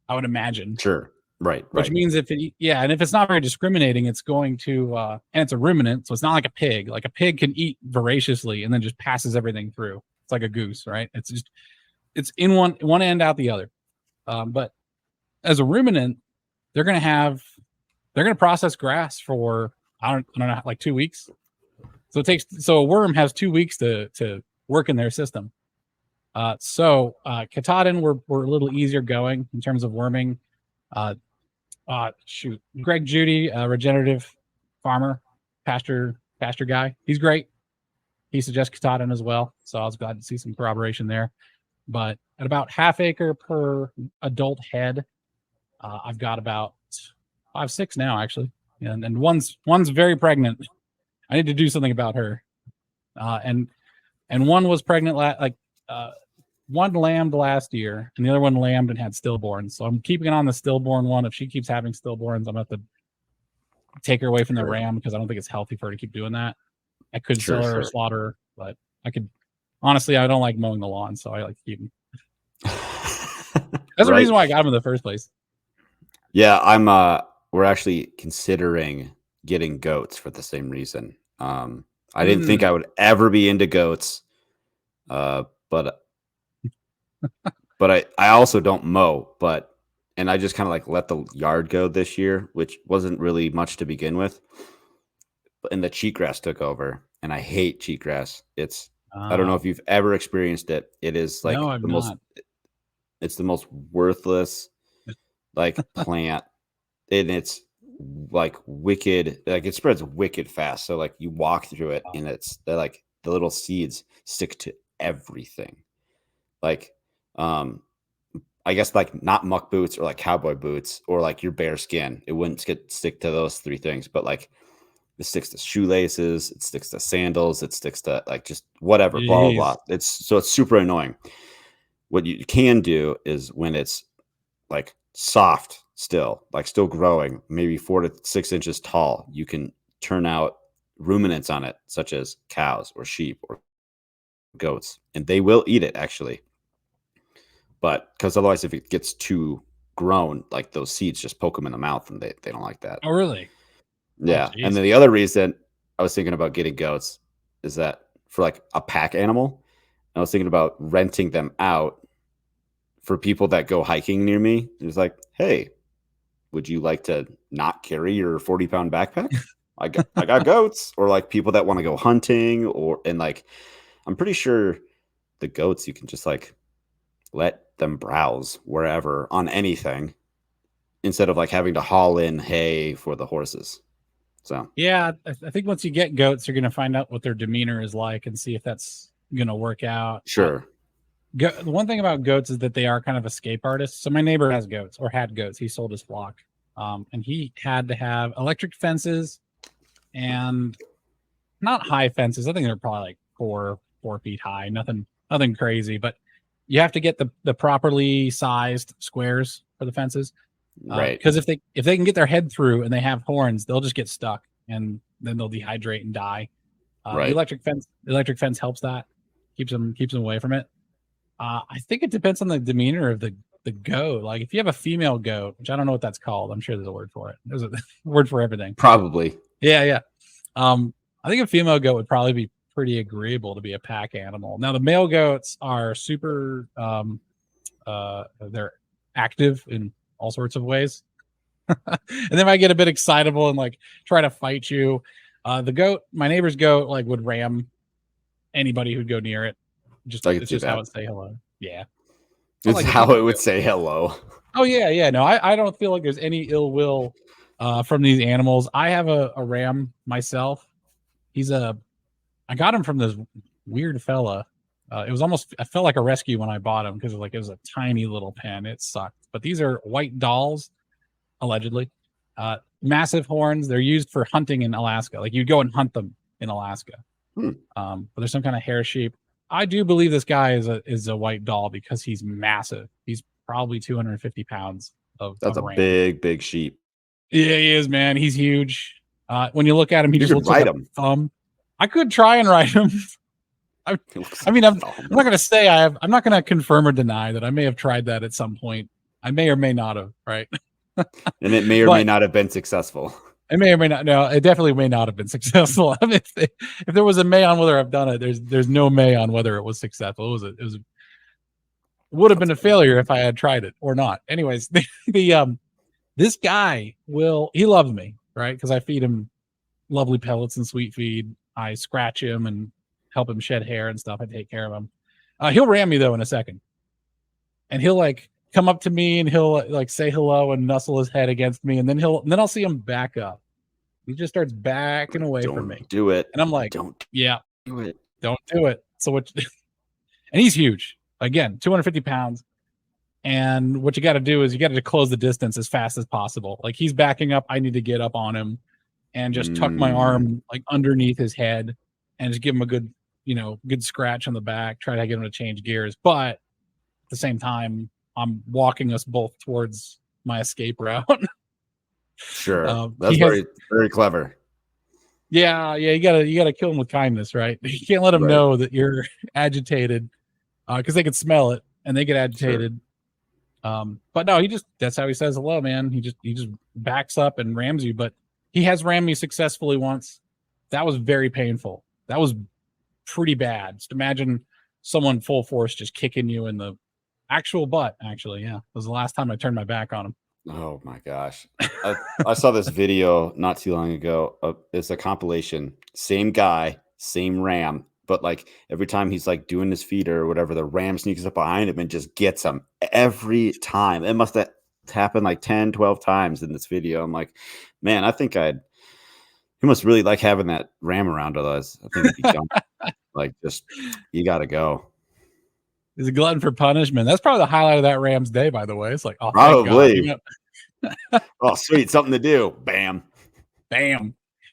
I would imagine. Sure. Right. Which means and if it's not very discriminating, it's going to, and it's a ruminant. So it's not like a pig. Like a pig can eat voraciously and then just passes everything through. It's like a goose, right? It's in one end out the other. But as a ruminant, they're going to process grass for, I don't know, like 2 weeks. So a worm has 2 weeks to work in their system. So Katahdin were a little easier going in terms of worming. Greg Judy, regenerative farmer, pasture guy. He's great. He suggests Katahdin as well. So I was glad to see some corroboration there. But at about half acre per adult head, I've got about 5-6 now actually, and one's very pregnant. I need to do something about her. And one was pregnant one lambed last year, and the other one lambed and had stillborns. So I'm keeping it on the stillborn one. If she keeps having stillborns, I'm going to have to take her away from the ram because I don't think it's healthy for her to keep doing that. I could sell her or slaughter her, but I could. Honestly, I don't like mowing the lawn, so I like to keep them. That's the reason why I got them in the first place. Yeah, we're actually considering getting goats for the same reason. I didn't think I would ever be into goats, but I also don't mow, and I just kind of like let the yard go this year, which wasn't really much to begin with. And the cheatgrass took over, and I hate cheatgrass. I don't know if you've ever experienced it. It is like it's the most worthless like plant, and it's like wicked, like it spreads wicked fast. So like you walk through it and they're like the little seeds stick to everything. Like I guess like not muck boots or like cowboy boots or like your bare skin. It wouldn't stick to those three things, but like it sticks to shoelaces, it sticks to sandals, it sticks to like just whatever, blah, blah, blah. It's super annoying. What you can do is when it's like soft still growing, maybe 4 to 6 inches tall, you can turn out ruminants on it, such as cows or sheep or goats, and they will eat it actually. But because otherwise, if it gets too grown, like those seeds just poke them in the mouth, and they don't like that. Oh, really? Yeah. Oh, And then the other reason I was thinking about getting goats is that for like a pack animal, I was thinking about renting them out for people that go hiking near me. It's like, hey, would you like to not carry your 40-pound backpack? I got goats. Or like people that want to go hunting, and like I'm pretty sure the goats you can just like let them browse wherever on anything instead of like having to haul in hay for the horses. So yeah, I think once you get goats, you're going to find out what their demeanor is like and see if that's going to work out. sure. The one thing about goats is that they are kind of escape artists. So my neighbor has goats, or had goats. He sold his flock, and he had to have electric fences and not high fences. I think they're probably like 4 feet high. Nothing crazy, but you have to get the properly sized squares for the fences. Right. Because if they can get their head through and they have horns, they'll just get stuck and then they'll dehydrate and die. Right. The electric fence helps that, keeps them away from it. I think it depends on the demeanor of the goat. Like if you have a female goat, which I don't know what that's called. I'm sure there's a word for it. There's a word for everything. Probably. Yeah. I think a female goat would probably be pretty agreeable to be a pack animal. Now the male goats are super they're active in all sorts of ways. And they might get a bit excitable and like try to fight you. My neighbor's goat like would ram anybody who'd go near it. It's just how it say hello. Yeah. It's like how it would say hello. Oh yeah. No, I don't feel like there's any ill will from these animals. I have a ram myself. I got him from this weird fella. I felt like a rescue when I bought him because it was a tiny little pen. It sucked. But these are white dolls, allegedly. Massive horns. They're used for hunting in Alaska. Like you go and hunt them in Alaska. But there's some kind of hair sheep. I do believe this guy is a white doll because he's massive. He's probably 250 pounds That's a ram. big sheep. Yeah, he is, man. He's huge. When you look at him, he You just looks like a thumb. I could try and ride him. I'm not going to say I'm not going to confirm or deny that I may have tried that at some point. I may or may not have, right? And it may or may not have been successful. It may or may not. No, it definitely may not have been successful. I mean, if there was a may on whether I've done it, there's no may on whether it was successful. It would have been a failure if I had tried it or not. Anyways, this guy he loves me, right? Because I feed him lovely pellets and sweet feed. I scratch him and help him shed hair and stuff. I take care of him. He'll ram me though in a second, and he'll like come up to me and he'll like say hello and nuzzle his head against me, and then I'll see him back up. He just starts backing away from me. Do it. And I'm like, don't do it. Don't do it. So what? And he's huge. Again, 250 pounds. And what you got to do is you got to close the distance as fast as possible. Like he's backing up. I need to get up on him and just tuck my arm like underneath his head and just give him a good scratch on the back. Try to get him to change gears. But at the same time, I'm walking us both towards my escape route. Sure. That's very clever. Yeah. You gotta kill him with kindness, right? You can't let them know that you're agitated because they could smell it and they get agitated. Sure. But no, that's how he says hello, man. He just backs up and rams you. But he has rammed me successfully once. That was very painful. That was pretty bad. Just imagine someone full force just kicking you in the actual butt. Actually, yeah, it was the last time I turned my back on him. Oh my gosh. I saw this video not too long ago. It's a compilation. Same guy, same ram, but like every time he's like doing his feeder or whatever, the ram sneaks up behind him and just gets him every time. It must have happened like 10, 12 times in this video. I'm like, man, I think he must really like having that ram around with us. I think it'd be dumb. Like just, you got to go. He's a glutton for punishment. That's probably the highlight of that Rams day, by the way. It's like, oh, probably. Oh, sweet. Something to do. Bam.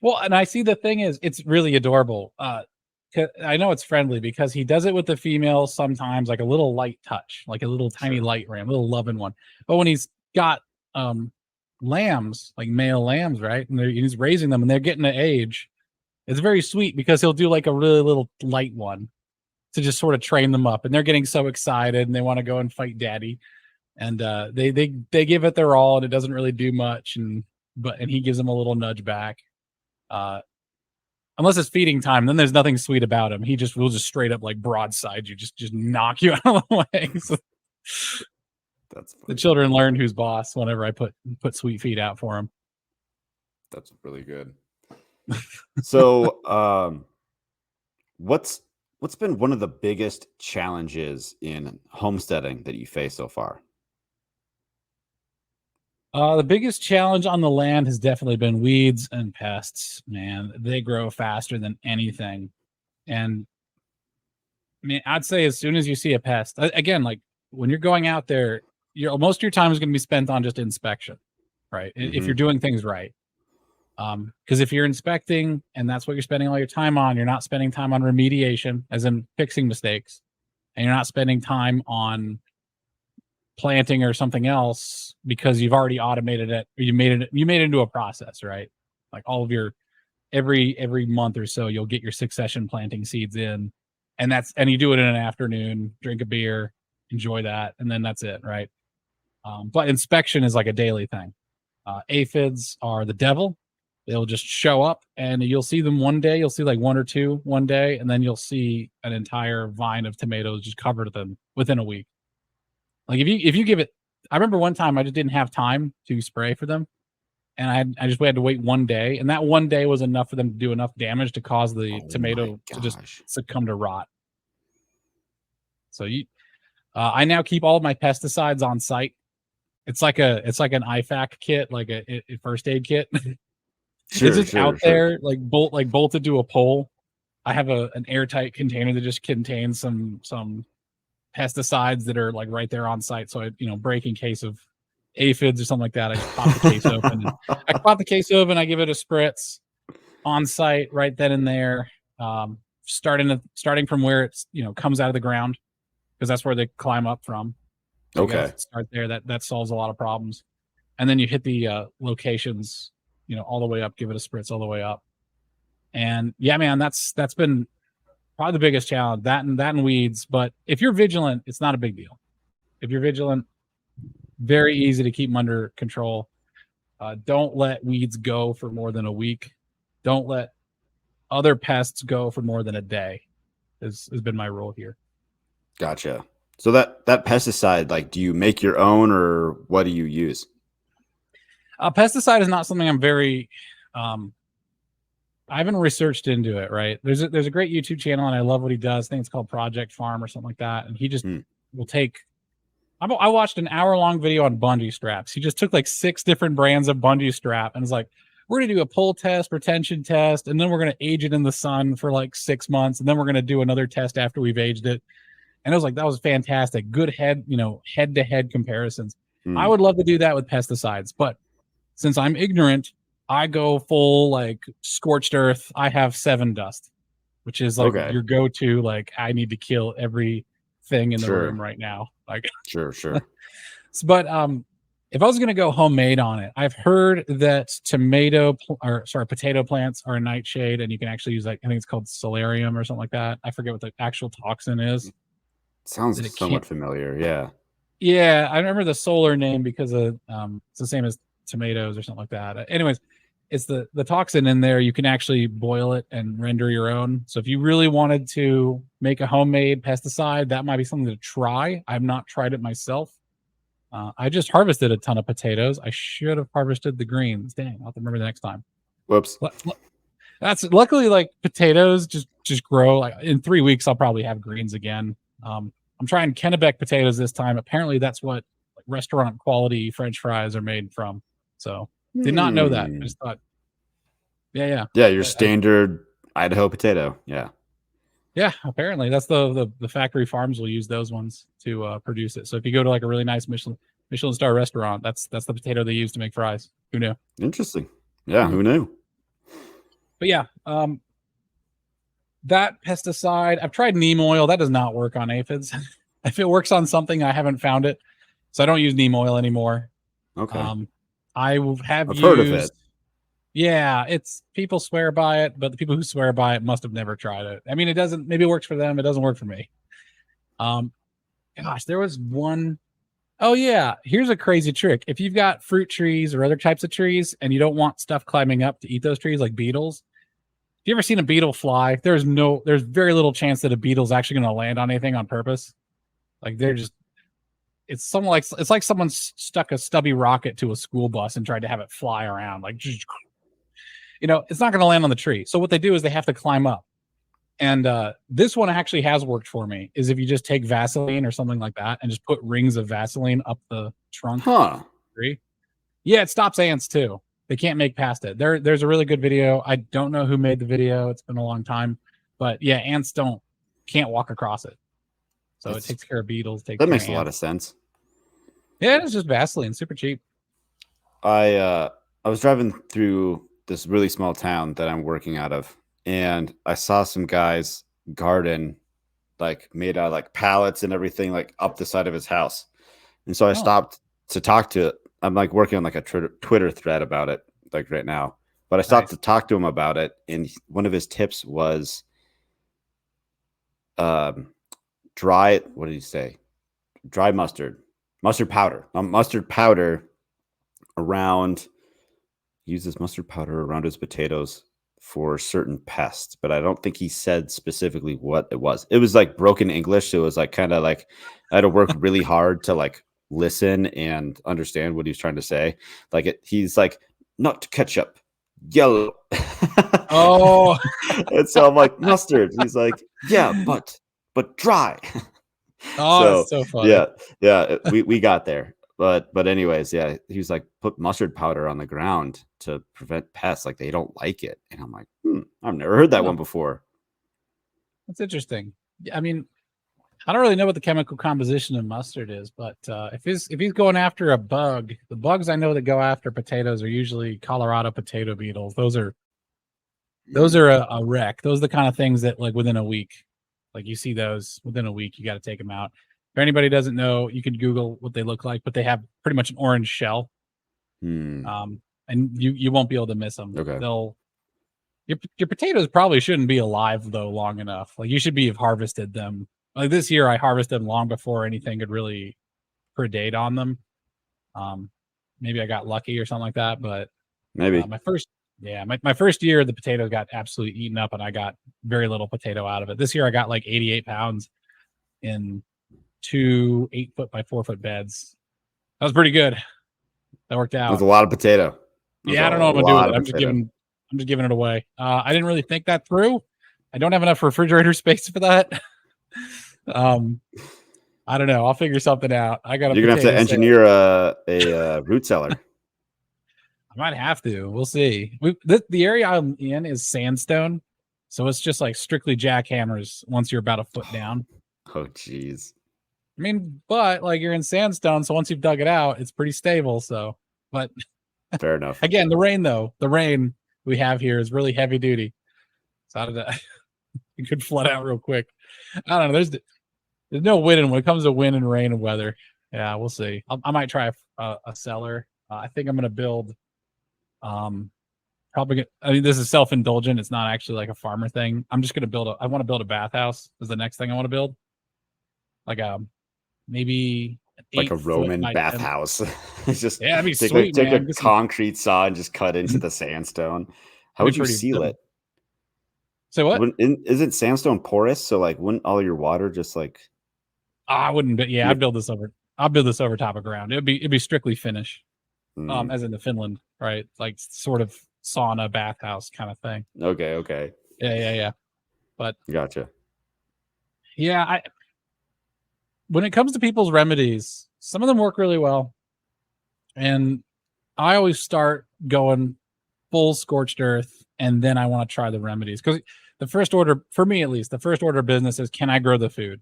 Well, and I see the thing is, it's really adorable. I know it's friendly because he does it with the females sometimes, like a little light touch, like a little tiny light ram, a little loving one. But when he's got lambs, like male lambs, right, and he's raising them and they're getting to age, it's very sweet because he'll do like a really little light one. to just sort of train them up, and they're getting so excited and they want to go and fight daddy, and they give it their all, and it doesn't really do much, and he gives them a little nudge back. Unless it's feeding time, then there's nothing sweet about him. Will just straight up like broadside you, just knock you out of the way. So that's funny. The children learned who's boss whenever I put sweet feed out for them. That's really good. So, what's been one of the biggest challenges in homesteading that you face so far? The biggest challenge on the land has definitely been weeds and pests. Man, they grow faster than anything. And I mean, I'd say as soon as you see a pest, again, like when you're going out there, most of your time is going to be spent on just inspection, right? Mm-hmm. If you're doing things right. Because if you're inspecting and that's what you're spending all your time on, you're not spending time on remediation, as in fixing mistakes, and you're not spending time on planting or something else because you've already automated it, or you made it into a process, right? Like all of your every month or so you'll get your succession planting seeds in, and you do it in an afternoon, drink a beer, enjoy that, and then that's it, right? But inspection is like a daily thing. Aphids are the devil. They'll just show up and you'll see them one day, you'll see like one or two one day, and then you'll see an entire vine of tomatoes just covered them within a week. Like if you give it, I remember one time I just didn't have time to spray for them, and I just had to wait one day, and that one day was enough for them to do enough damage to cause the tomato to just succumb to rot. So I now keep all of my pesticides on site. It's like an IFAC kit, like a first aid kit. It's just out there, like bolted to a pole. I have an airtight container that just contains some pesticides that are like right there on site. So I, break in case of aphids or something like that. I just pop the case open. I give it a spritz on site right then and there. Starting from where it's comes out of the ground, because that's where they climb up from. So okay. Start there. That solves a lot of problems. And then you hit the locations, all the way up, give it a spritz all the way up. And yeah, man, that's been probably the biggest challenge, that and weeds. But if you're vigilant, it's not a big deal. If you're vigilant, very easy to keep them under control. Don't let weeds go for more than a week. Don't let other pests go for more than a day has been my rule here. Gotcha. So that pesticide, like, do you make your own, or what do you use? Pesticide is not something I'm very, I haven't researched into it, right? There's a great YouTube channel, and I love what he does. I think it's called Project Farm or something like that. And he just will take, I watched an hour-long video on bungee straps. He just took like 6 different brands of bungee strap and was like, we're going to do a pull test, retention test, and then we're going to age it in the sun for like 6 months. And then we're going to do another test after we've aged it. And I was like, that was fantastic. Good head-to-head comparisons. I would love to do that with pesticides, but since I'm ignorant, I go full like scorched earth. I have 7 dust, which is like your go-to. Like, I need to kill everything in the room right now. Like, sure. But if I was going to go homemade on it, I've heard that potato plants are a nightshade, and you can actually use, like, I think it's called solarium or something like that. I forget what the actual toxin is. Sounds somewhat familiar. Yeah. Yeah, I remember the solar name because of it's the same as tomatoes or something like that. Anyways, it's the toxin in there. You can actually boil it and render your own. So if you really wanted to make a homemade pesticide, that might be something to try. I've not tried it myself. I just harvested a ton of potatoes. I should have harvested the greens. Dang, I'll have to remember the next time. Whoops. That's luckily, like, potatoes just grow. Like, in 3 weeks, I'll probably have greens again. I'm trying Kennebec potatoes this time. Apparently that's what, like, restaurant quality French fries are made from. So did not know that. I just thought, yeah. Your standard Idaho potato. Yeah. Yeah, apparently that's the factory farms will use those ones to produce it. So if you go to like a really nice Michelin star restaurant, that's the potato they use to make fries. Who knew? Interesting. Yeah, who knew? But yeah, that pesticide, I've tried neem oil. That does not work on aphids. If it works on something, I haven't found it, so I don't use neem oil anymore. Okay. I've heard of it. Yeah, it's people swear by it, but the people who swear by it must have never tried it. I mean, it doesn't. Maybe it works for them. It doesn't work for me. Gosh, there was one. Oh yeah, here's a crazy trick. If you've got fruit trees or other types of trees, and you don't want stuff climbing up to eat those trees, like beetles. Have you ever seen a beetle fly? There's very little chance that a beetle's actually going to land on anything on purpose. Like they're just. It's like someone stuck a stubby rocket to a school bus and tried to have it fly around. Like, it's not going to land on the tree. So what they do is they have to climb up. And this one actually has worked for me. Is if you just take Vaseline or something like that and just put rings of Vaseline up the trunk of the tree. Yeah, it stops ants too. They can't make past it. There's a really good video. I don't know who made the video. It's been a long time, but yeah, ants can't walk across it. So it takes care of beetles. That makes a lot of sense. Yeah, it's just Vaseline, super cheap. I was driving through this really small town that I'm working out of, and I saw some guys garden, like made out of like pallets and everything, like up the side of his house. And so I stopped to talk to. I'm like working on like a Twitter thread about it, like right now. But I stopped to talk to him about it, and one of his tips was, dry. What did he say? Dry mustard powder. Mustard powder around. Uses mustard powder around his potatoes for certain pests, but I don't think he said specifically what it was. It was like broken English. So it was like kind of like I had to work really hard to like listen and understand what he was trying to say. Like he's like, not ketchup, yellow. Oh, and so I'm like, mustard. He's like, yeah, but dry. Oh, that's so funny. Yeah, we got there. But anyways, yeah, he was like, put mustard powder on the ground to prevent pests. Like they don't like it. And I'm like, I've never heard that one before. That's interesting. I mean, I don't really know what the chemical composition of mustard is, but if he's going after a bug, the bugs I know that go after potatoes are usually Colorado potato beetles. Those are a wreck. Those are the kind of things that like within a week, like you see those within a week, you got to take them out. If anybody doesn't know, you can Google what they look like, but they have pretty much an orange shell. And you won't be able to miss them. Okay. Your potatoes probably shouldn't be alive though long enough. Like you should have harvested them. Like this year, I harvested them long before anything could really predate on them. Maybe I got lucky or something like that, but maybe my first year, the potatoes got absolutely eaten up, and I got very little potato out of it. This year, I got like 88 pounds in 2 8-foot by 4-foot beds. That was pretty good. That worked out. That's a lot of potato. Yeah, I don't know what I'm gonna do with it. I'm just giving it away. I didn't really think that through. I don't have enough refrigerator space for that. I don't know. I'll figure something out. You're gonna have to engineer a root cellar. I might have to. We'll see. The area I'm in is sandstone, so it's just like strictly jackhammers once you're about a foot down. Oh, geez. I mean, but like you're in sandstone, so once you've dug it out, it's pretty stable. So, but fair enough. Again, the rain we have here is really heavy duty. So out of that, it could flood out real quick. I don't know. There's no wind when it comes to wind and rain and weather. Yeah, we'll see. I might try a cellar. I think I'm going to build. This is self-indulgent. It's not actually like a farmer thing. I'm just going to I want to build a bathhouse. Is the next thing I want to build. Like maybe like a Roman bathhouse. Just that'd be take sweet, a concrete saw and just cut into the sandstone. How would you seal it? So what? Isn't sandstone porous? So like, wouldn't all your water just like? I wouldn't. But yeah, I'd build this over. I'll build this over top of ground. It'd be strictly Finnish, as in the Finland, right? Like sort of sauna bathhouse kind of thing. Okay. Yeah. But gotcha. Yeah, when it comes to people's remedies, some of them work really well. And I always start going full scorched earth, and then I want to try the remedies. Because the first order, for me at least, the first order of business is, can I grow the food?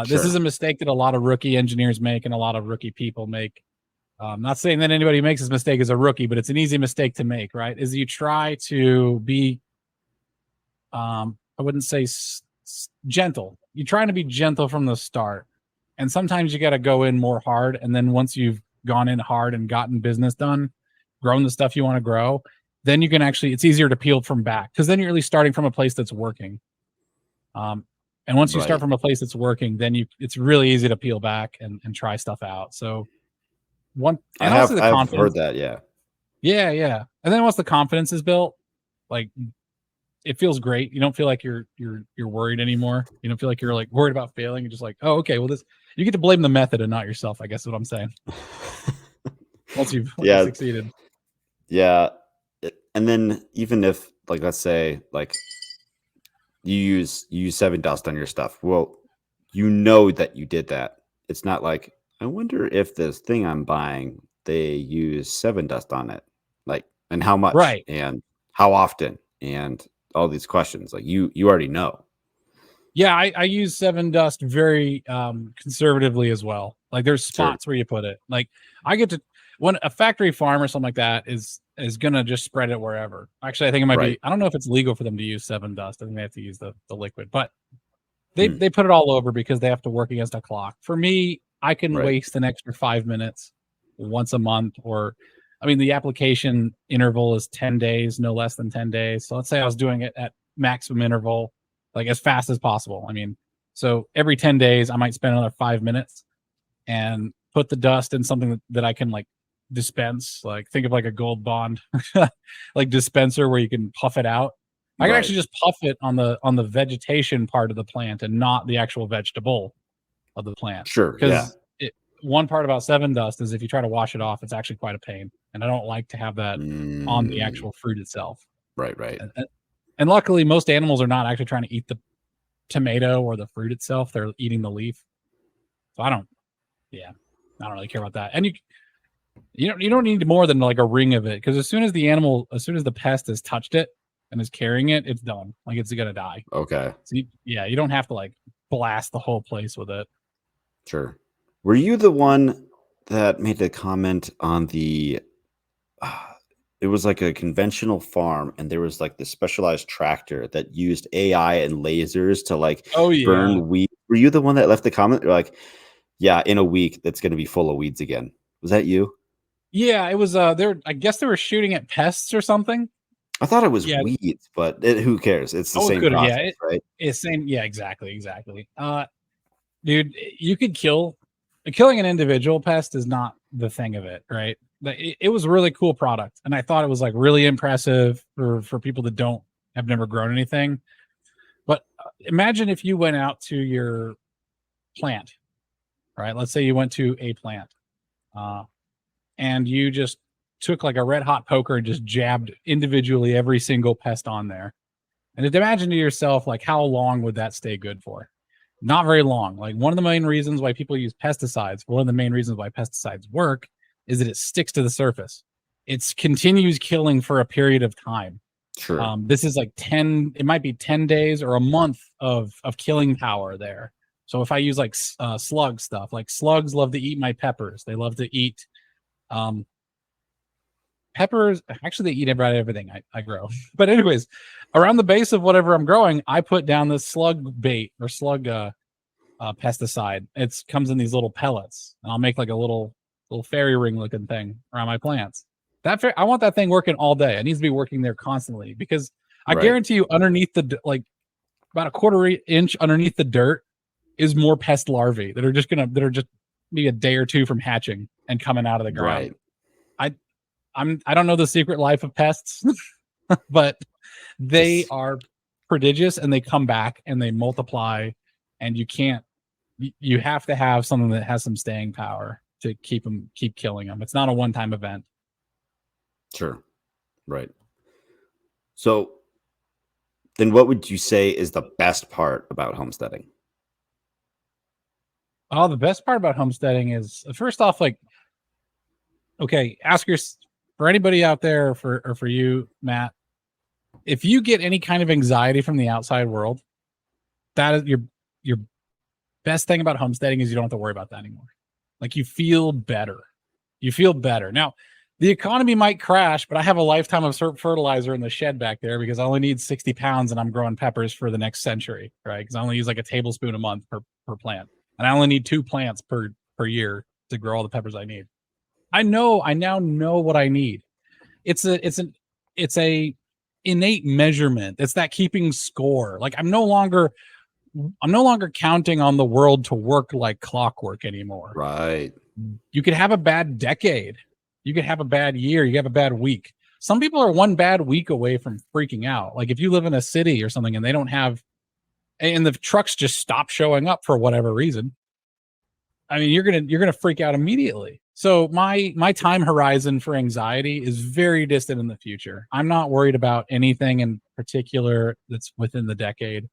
This is a mistake that a lot of rookie engineers make and a lot of rookie people make. I'm not saying that anybody who makes this mistake is a rookie, but it's an easy mistake to make, right? Is you try to be, I wouldn't say gentle. You're trying to be gentle from the start. And sometimes you got to go in more hard. And then once you've gone in hard and gotten business done, grown the stuff you want to grow, then you can actually, it's easier to peel from back, because then you're at least starting from a place that's working. And once you start from a place that's working, then it's really easy to peel back and try stuff out. So I've heard that. Yeah. And then once the confidence is built, like, it feels great. You don't feel like you're worried anymore. You don't feel like you're like worried about failing. You're just like, oh, okay, well, you get to blame the method and not yourself, I guess is what I'm saying. Once you've succeeded. Yeah. And then even if, like, let's say, like, you use 7 dust on your stuff. Well, you know that you did that. It's not like, I wonder if this thing I'm buying, they use 7 dust on it. Like, and how much, right, and how often, and all these questions. Like, you already know. Yeah, I use 7 dust very conservatively as well. Like, there's spots where you put it. Like, I get to, when a factory farm or something like that is gonna just spread it wherever. Actually, I think it might be, I don't know if it's legal for them to use 7 dust. I think they have to use the liquid, but they put it all over because they have to work against a clock. For me, I can waste an extra 5 minutes once a month, or I mean, the application interval is 10 days, no less than 10 days. So let's say I was doing it at maximum interval, like as fast as possible. I mean, so every 10 days, I might spend another 5 minutes and put the dust in something that I can like dispense. Like, think of like a Gold Bond, like dispenser where you can puff it out. I can actually just puff it on the vegetation part of the plant and not the actual vegetable of the plant. Sure. Because one part about 7 dust is if you try to wash it off, it's actually quite a pain. And I don't like to have that on the actual fruit itself. Right. And luckily, most animals are not actually trying to eat the tomato or the fruit itself. They're eating the leaf. So I don't really care about that. And you don't need more than like a ring of it, because as soon as the pest has touched it and is carrying it, it's done. Like, it's gonna die. Okay. So you don't have to like blast the whole place with it. Sure. Were you the one that made the comment on the? It was like a conventional farm, and there was like this specialized tractor that used AI and lasers to like burn weeds. Were you the one that left the comment? You're like, yeah, in a week that's going to be full of weeds again. Was that you? Yeah, it was. I guess they were shooting at pests or something. I thought it was weeds, but who cares? It's the same process, right? It's same. Yeah, exactly. Dude, you could killing an individual pest is not the thing of it, right? It was a really cool product, and I thought it was like really impressive for people that have never grown anything. But imagine if you went out to your plant, right? Let's say you went to a plant, and you just took like a red hot poker and just jabbed individually every single pest on there. And imagine to yourself, like, how long would that stay good for? Not very long. Like, one of the main reasons why people use pesticides, one of the main reasons why pesticides work, is that it sticks to the surface. It continues killing for a period of time. Sure. This is like it might be 10 days or a month of killing power there. So if I use like slug stuff, like slugs love to eat my peppers. They love to eat peppers. Actually, they eat about everything I grow. But anyways, around the base of whatever I'm growing, I put down this slug bait or slug pesticide. It comes in these little pellets, and I'll make like a little fairy ring looking thing around my plants. I want that thing working all day. It needs to be working there constantly, because I guarantee you, underneath like about a quarter inch underneath the dirt is more pest larvae that are just maybe a day or two from hatching and coming out of the ground. Right. I don't know the secret life of pests, but they are prodigious, and they come back and they multiply, and you have to have something that has some staying power to keep killing them. It's not a one-time event. Sure. Right. So then what would you say is the best part about homesteading? Oh, the best part about homesteading is, first off, like, okay, for anybody out there, or for you, Matt, if you get any kind of anxiety from the outside world, that is your best thing about homesteading, is you don't have to worry about that anymore. Like, you feel better. Now, the economy might crash, but I have a lifetime of fertilizer in the shed back there, because I only need 60 pounds and I'm growing peppers for the next century, right? Because I only use like a tablespoon a month per plant. And I only need 2 plants per year to grow all the peppers I need. I now know what I need. It's it's a innate measurement. It's that keeping score. Like I'm no longer counting on the world to work like clockwork anymore. Right. You could have a bad decade. You could have a bad year. You have a bad week. Some people are one bad week away from freaking out. Like if you live in a city or something and they don't have, and the trucks just stop showing up for whatever reason, I mean, you're gonna freak out immediately. So my time horizon for anxiety is very distant in the future. I'm not worried about anything in particular that's within the decade.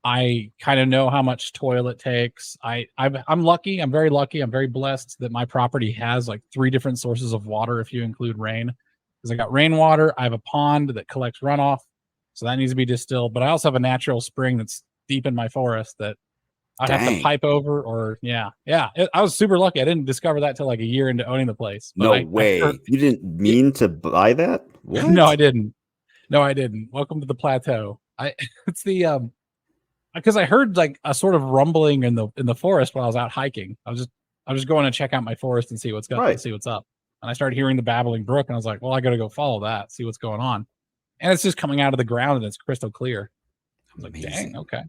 I kind of know how much toil it takes. I'm lucky. I'm very lucky. I'm very blessed that my property has like 3 different sources of water if you include rain. Because I got rainwater. I have a pond that collects runoff, so that needs to be distilled. But I also have a natural spring that's deep in my forest that I'd have to pipe over. Or I was super lucky. I didn't discover that till like a year into owning the place. But no way. You didn't mean to buy that? What? No, I didn't. Welcome to the plateau. It's the because I heard like a sort of rumbling in the forest while I was out hiking. I was just going to check out my forest and see what's up. And I started hearing the babbling brook, and I was like, well, I got to go follow that, see what's going on. And it's just coming out of the ground, and it's crystal clear. I was like, dang, okay.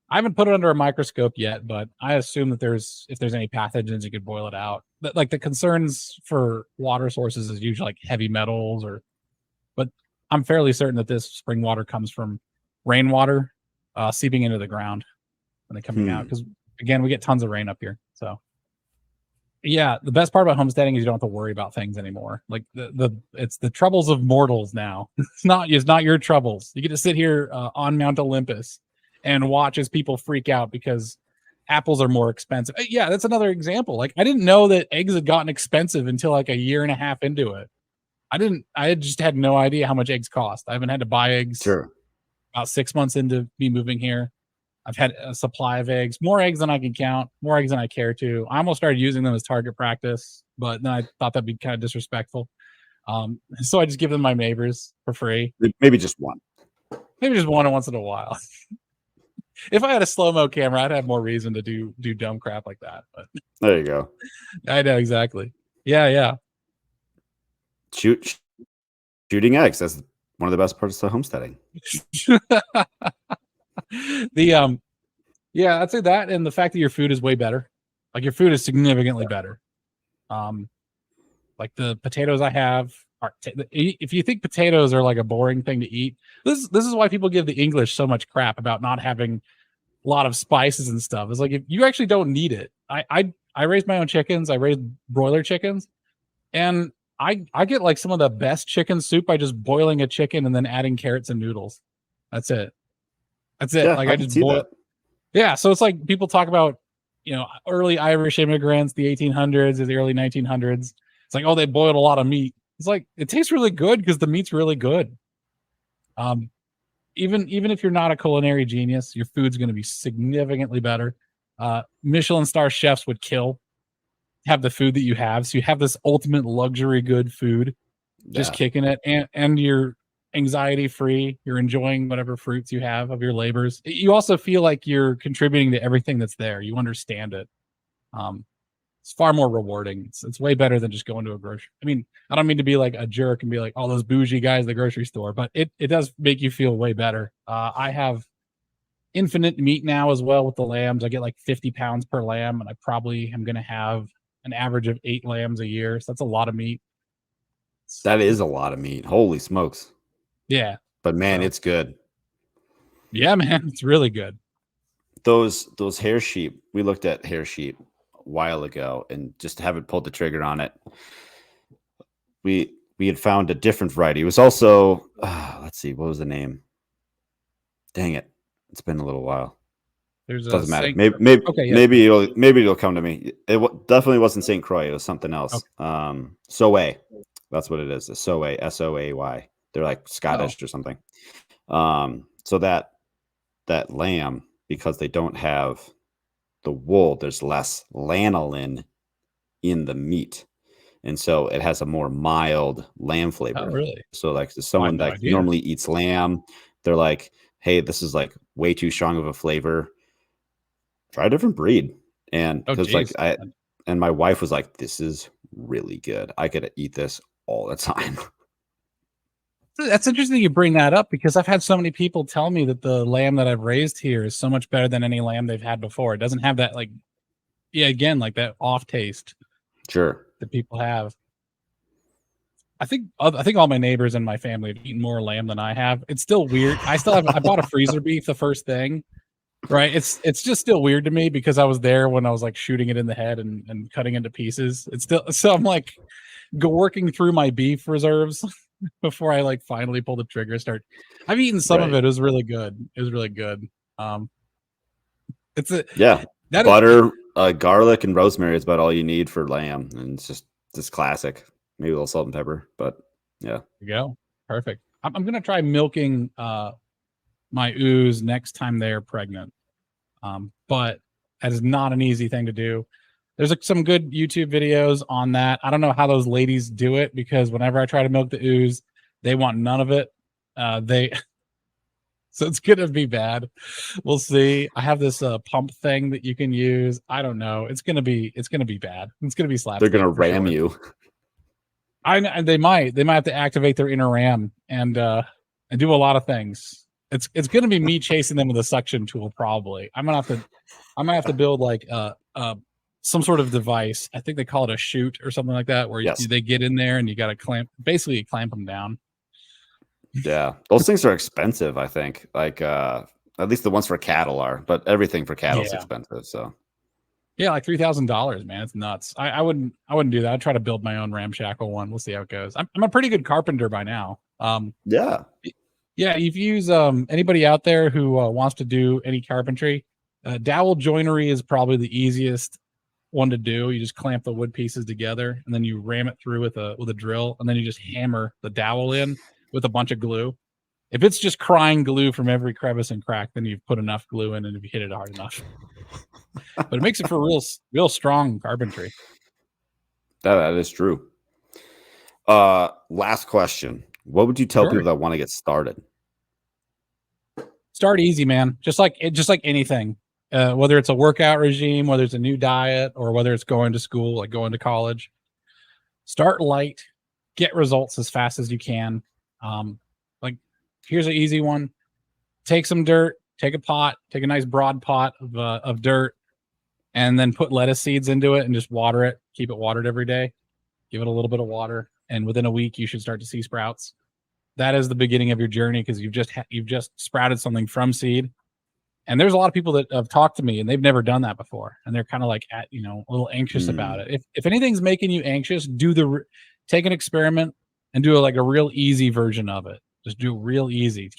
I haven't put it under a microscope yet, but I assume that if there's any pathogens, you could boil it out. But like the concerns for water sources is usually like heavy metals, but I'm fairly certain that this spring water comes from rainwater seeping into the ground when they're coming out. Because again, we get tons of rain up here. So yeah, the best part about homesteading is you don't have to worry about things anymore. Like it's the troubles of mortals now. It's not your troubles. You get to sit here on Mount Olympus and watch as people freak out because apples are more expensive. Yeah, that's another example. Like I didn't know that eggs had gotten expensive until like a year and a half into it. I just had no idea how much eggs cost. I haven't had to buy eggs about 6 months into me moving here. I've had a supply of eggs, more eggs than I can count, more eggs than I care to. I almost started using them as target practice, but then I thought that'd be kind of disrespectful. So I just give them to my neighbors for free. Maybe just one. Maybe just one once in a while. If I had a slow-mo camera, I'd have more reason to do dumb crap like that. But there you go. I know exactly. Yeah. Shooting eggs. That's one of the best parts of homesteading. I'd say that, and the fact that your food is way better. Like your food is significantly better. Like the potatoes I have are. If you think potatoes are like a boring thing to eat, this is why people give the English so much crap about not having a lot of spices and stuff. It's like if you actually don't need it. I raise my own chickens. I raise broiler chickens, and I get like some of the best chicken soup by just boiling a chicken and then adding carrots and noodles. That's it. Yeah, like I just boil. That. Yeah. So it's like people talk about, early Irish immigrants, the 1800s or the early 1900s. It's like, oh, they boiled a lot of meat. It's like, it tastes really good because the meat's really good. Even if you're not a culinary genius, your food's going to be significantly better. Michelin star chefs would have the food that you have. So you have this ultimate luxury good food, just kicking it, and you're anxiety free. You're enjoying whatever fruits you have of your labors. You also feel like you're contributing to everything that's there. You understand it. It's far more rewarding. It's way better than just going to a grocery. I mean, I don't mean to be like a jerk and be like all those bougie guys at the grocery store, but it does make you feel way better. I have infinite meat now as well with the lambs. I get like 50 pounds per lamb, and I probably am going to have an average of 8 lambs a year. So that's a lot of meat. That is a lot of meat. Holy smokes. Yeah. But man, it's good. Yeah, man, it's really good. Those hair sheep, we looked at hair sheep a while ago and just haven't pulled the trigger on it. We had found a different variety. It was also, let's see, what was the name? Dang it. It's been a little while. Doesn't matter. Maybe it'll come to me. It definitely wasn't St. Croix. It was something else. Okay. Soay. That's what it is. The Soay, Soay. They're like Scottish or something. So that lamb, because they don't have the wool, there's less lanolin in the meat. And so it has a more mild lamb flavor. Oh, really? So like someone that normally eats lamb, they're like, hey, this is like way too strong of a flavor. Try a different breed. And because my wife was like, this is really good. I could eat this all the time. That's interesting you bring that up, because I've had so many people tell me that the lamb that I've raised here is so much better than any lamb they've had before. It doesn't have that, like, again, like that off taste Sure. that people have. I think all my neighbors and my family have eaten more lamb than I have. It's still weird. I bought a freezer beef the first thing. Right. It's just still weird to me because I was there when I was like shooting it in the head and cutting into pieces. It's still, so I'm like working through my beef reserves before I like finally pull the trigger. I've eaten some of it. It was really good. It was really good. It's butter, garlic, and rosemary is about all you need for lamb, and it's just classic. Maybe a little salt and pepper, but yeah. There you go. Perfect. I'm gonna try milking my ooze next time they're pregnant. But that is not an easy thing to do. There's some good YouTube videos on that. I don't know how those ladies do it, because whenever I try to milk the ooze, they want none of it. So it's gonna be bad. We'll see. I have this pump thing that you can use. I don't know. It's gonna be bad. It's gonna be slapstick. They're gonna ram you. They might have to activate their inner ram and do a lot of things. It's gonna be me chasing them with a suction tool, probably. I'm gonna have to build like some sort of device. I think they call it a chute or something like that, where they get in there and you got to clamp them down. Yeah, those things are expensive. I think, like at least the ones for cattle are, but everything for cattle is expensive. So yeah, like $3,000, man. It's nuts. I wouldn't do that. I'd try to build my own ramshackle one. We'll see how it goes. I'm a pretty good carpenter by now. Yeah. If you use anybody out there who wants to do any carpentry, dowel joinery is probably the easiest one to do. You just clamp the wood pieces together and then you ram it through with a drill, and then you just hammer the dowel in with a bunch of glue. If it's just crying glue from every crevice and crack, then you've put enough glue in, and if you hit it hard enough. But it makes it for real strong carpentry. That is true. Last question. What would you tell people that want to get started? Start easy, man. Just like anything. Whether it's a workout regime, whether it's a new diet, or whether it's going to school, like going to college. Start light, get results as fast as you can. Like, here's an easy one. Take some dirt, take a nice broad pot of dirt, and then put lettuce seeds into it and just water it. Keep it watered every day. Give it a little bit of water, and within a week you should start to see sprouts. That is the beginning of your journey, because you've just sprouted something from seed. And there's a lot of people that have talked to me and they've never done that before, and they're kind of like a little anxious about it. If anything's making you anxious, take an experiment and do a real easy version of it. Just do it real easy.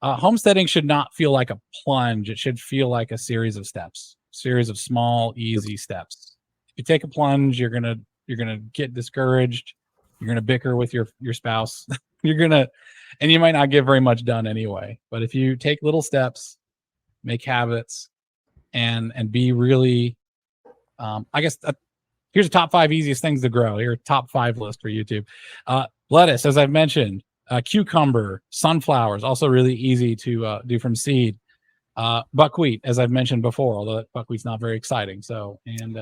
Homesteading should not feel like a plunge. It should feel like a series of steps, series of small, easy steps. If you take a plunge, you're gonna get discouraged. You're gonna bicker with your spouse. And you might not get very much done anyway. But if you take little steps, make habits, and be really, I guess here's the top 5 easiest things to grow. Here's a top 5 list for YouTube. Lettuce, as I've mentioned, cucumber, sunflowers, also really easy to do from seed. Buckwheat, as I've mentioned before, although buckwheat's not very exciting. So, and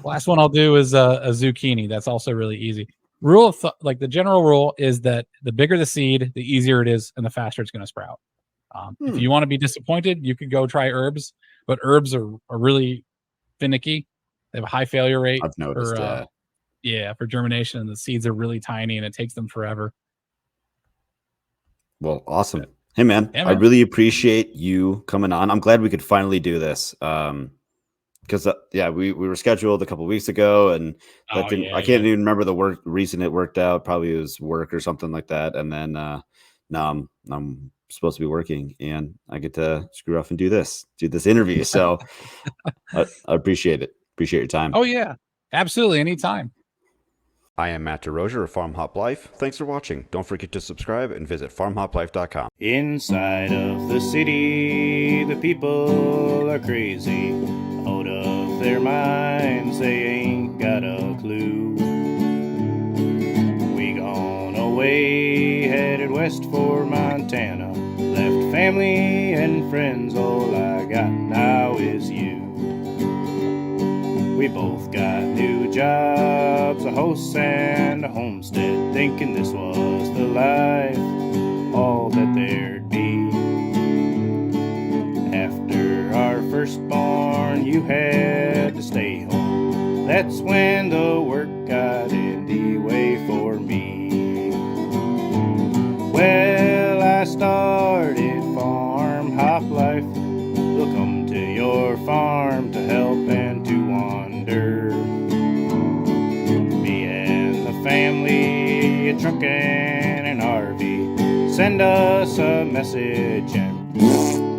last one I'll do is a zucchini. That's also really easy. The general rule is that the bigger the seed, the easier it is, and the faster it's going to sprout. If you want to be disappointed, you could go try herbs, but herbs are really finicky. They have a high failure rate. I've noticed for germination, and the seeds are really tiny, and it takes them forever. Well, awesome. Hey, man, I really appreciate you coming on. I'm glad we could finally do this. Because we were scheduled a couple of weeks ago, and I can't even remember the reason it worked out. Probably it was work or something like that. And then now I'm supposed to be working, and I get to screw off and do this interview. So I appreciate it. Appreciate your time. Oh yeah, absolutely, anytime. I am Matt DeRozier of FarmHopLife. Thanks for watching. Don't forget to subscribe and visit FarmHopLife.com. Inside of the city, the people are crazy, out of their minds, they ain't got a clue. We gone away, headed west for Montana, left family and friends, all I got now is you. We both got new jobs, a house and a homestead, thinking this was the life barn, you had to stay home. That's when the work got in the way for me. Well, I started FarmHopLife. We'll come to your farm to help and to wander. Me and the family, a truck and an RV. Send us a message and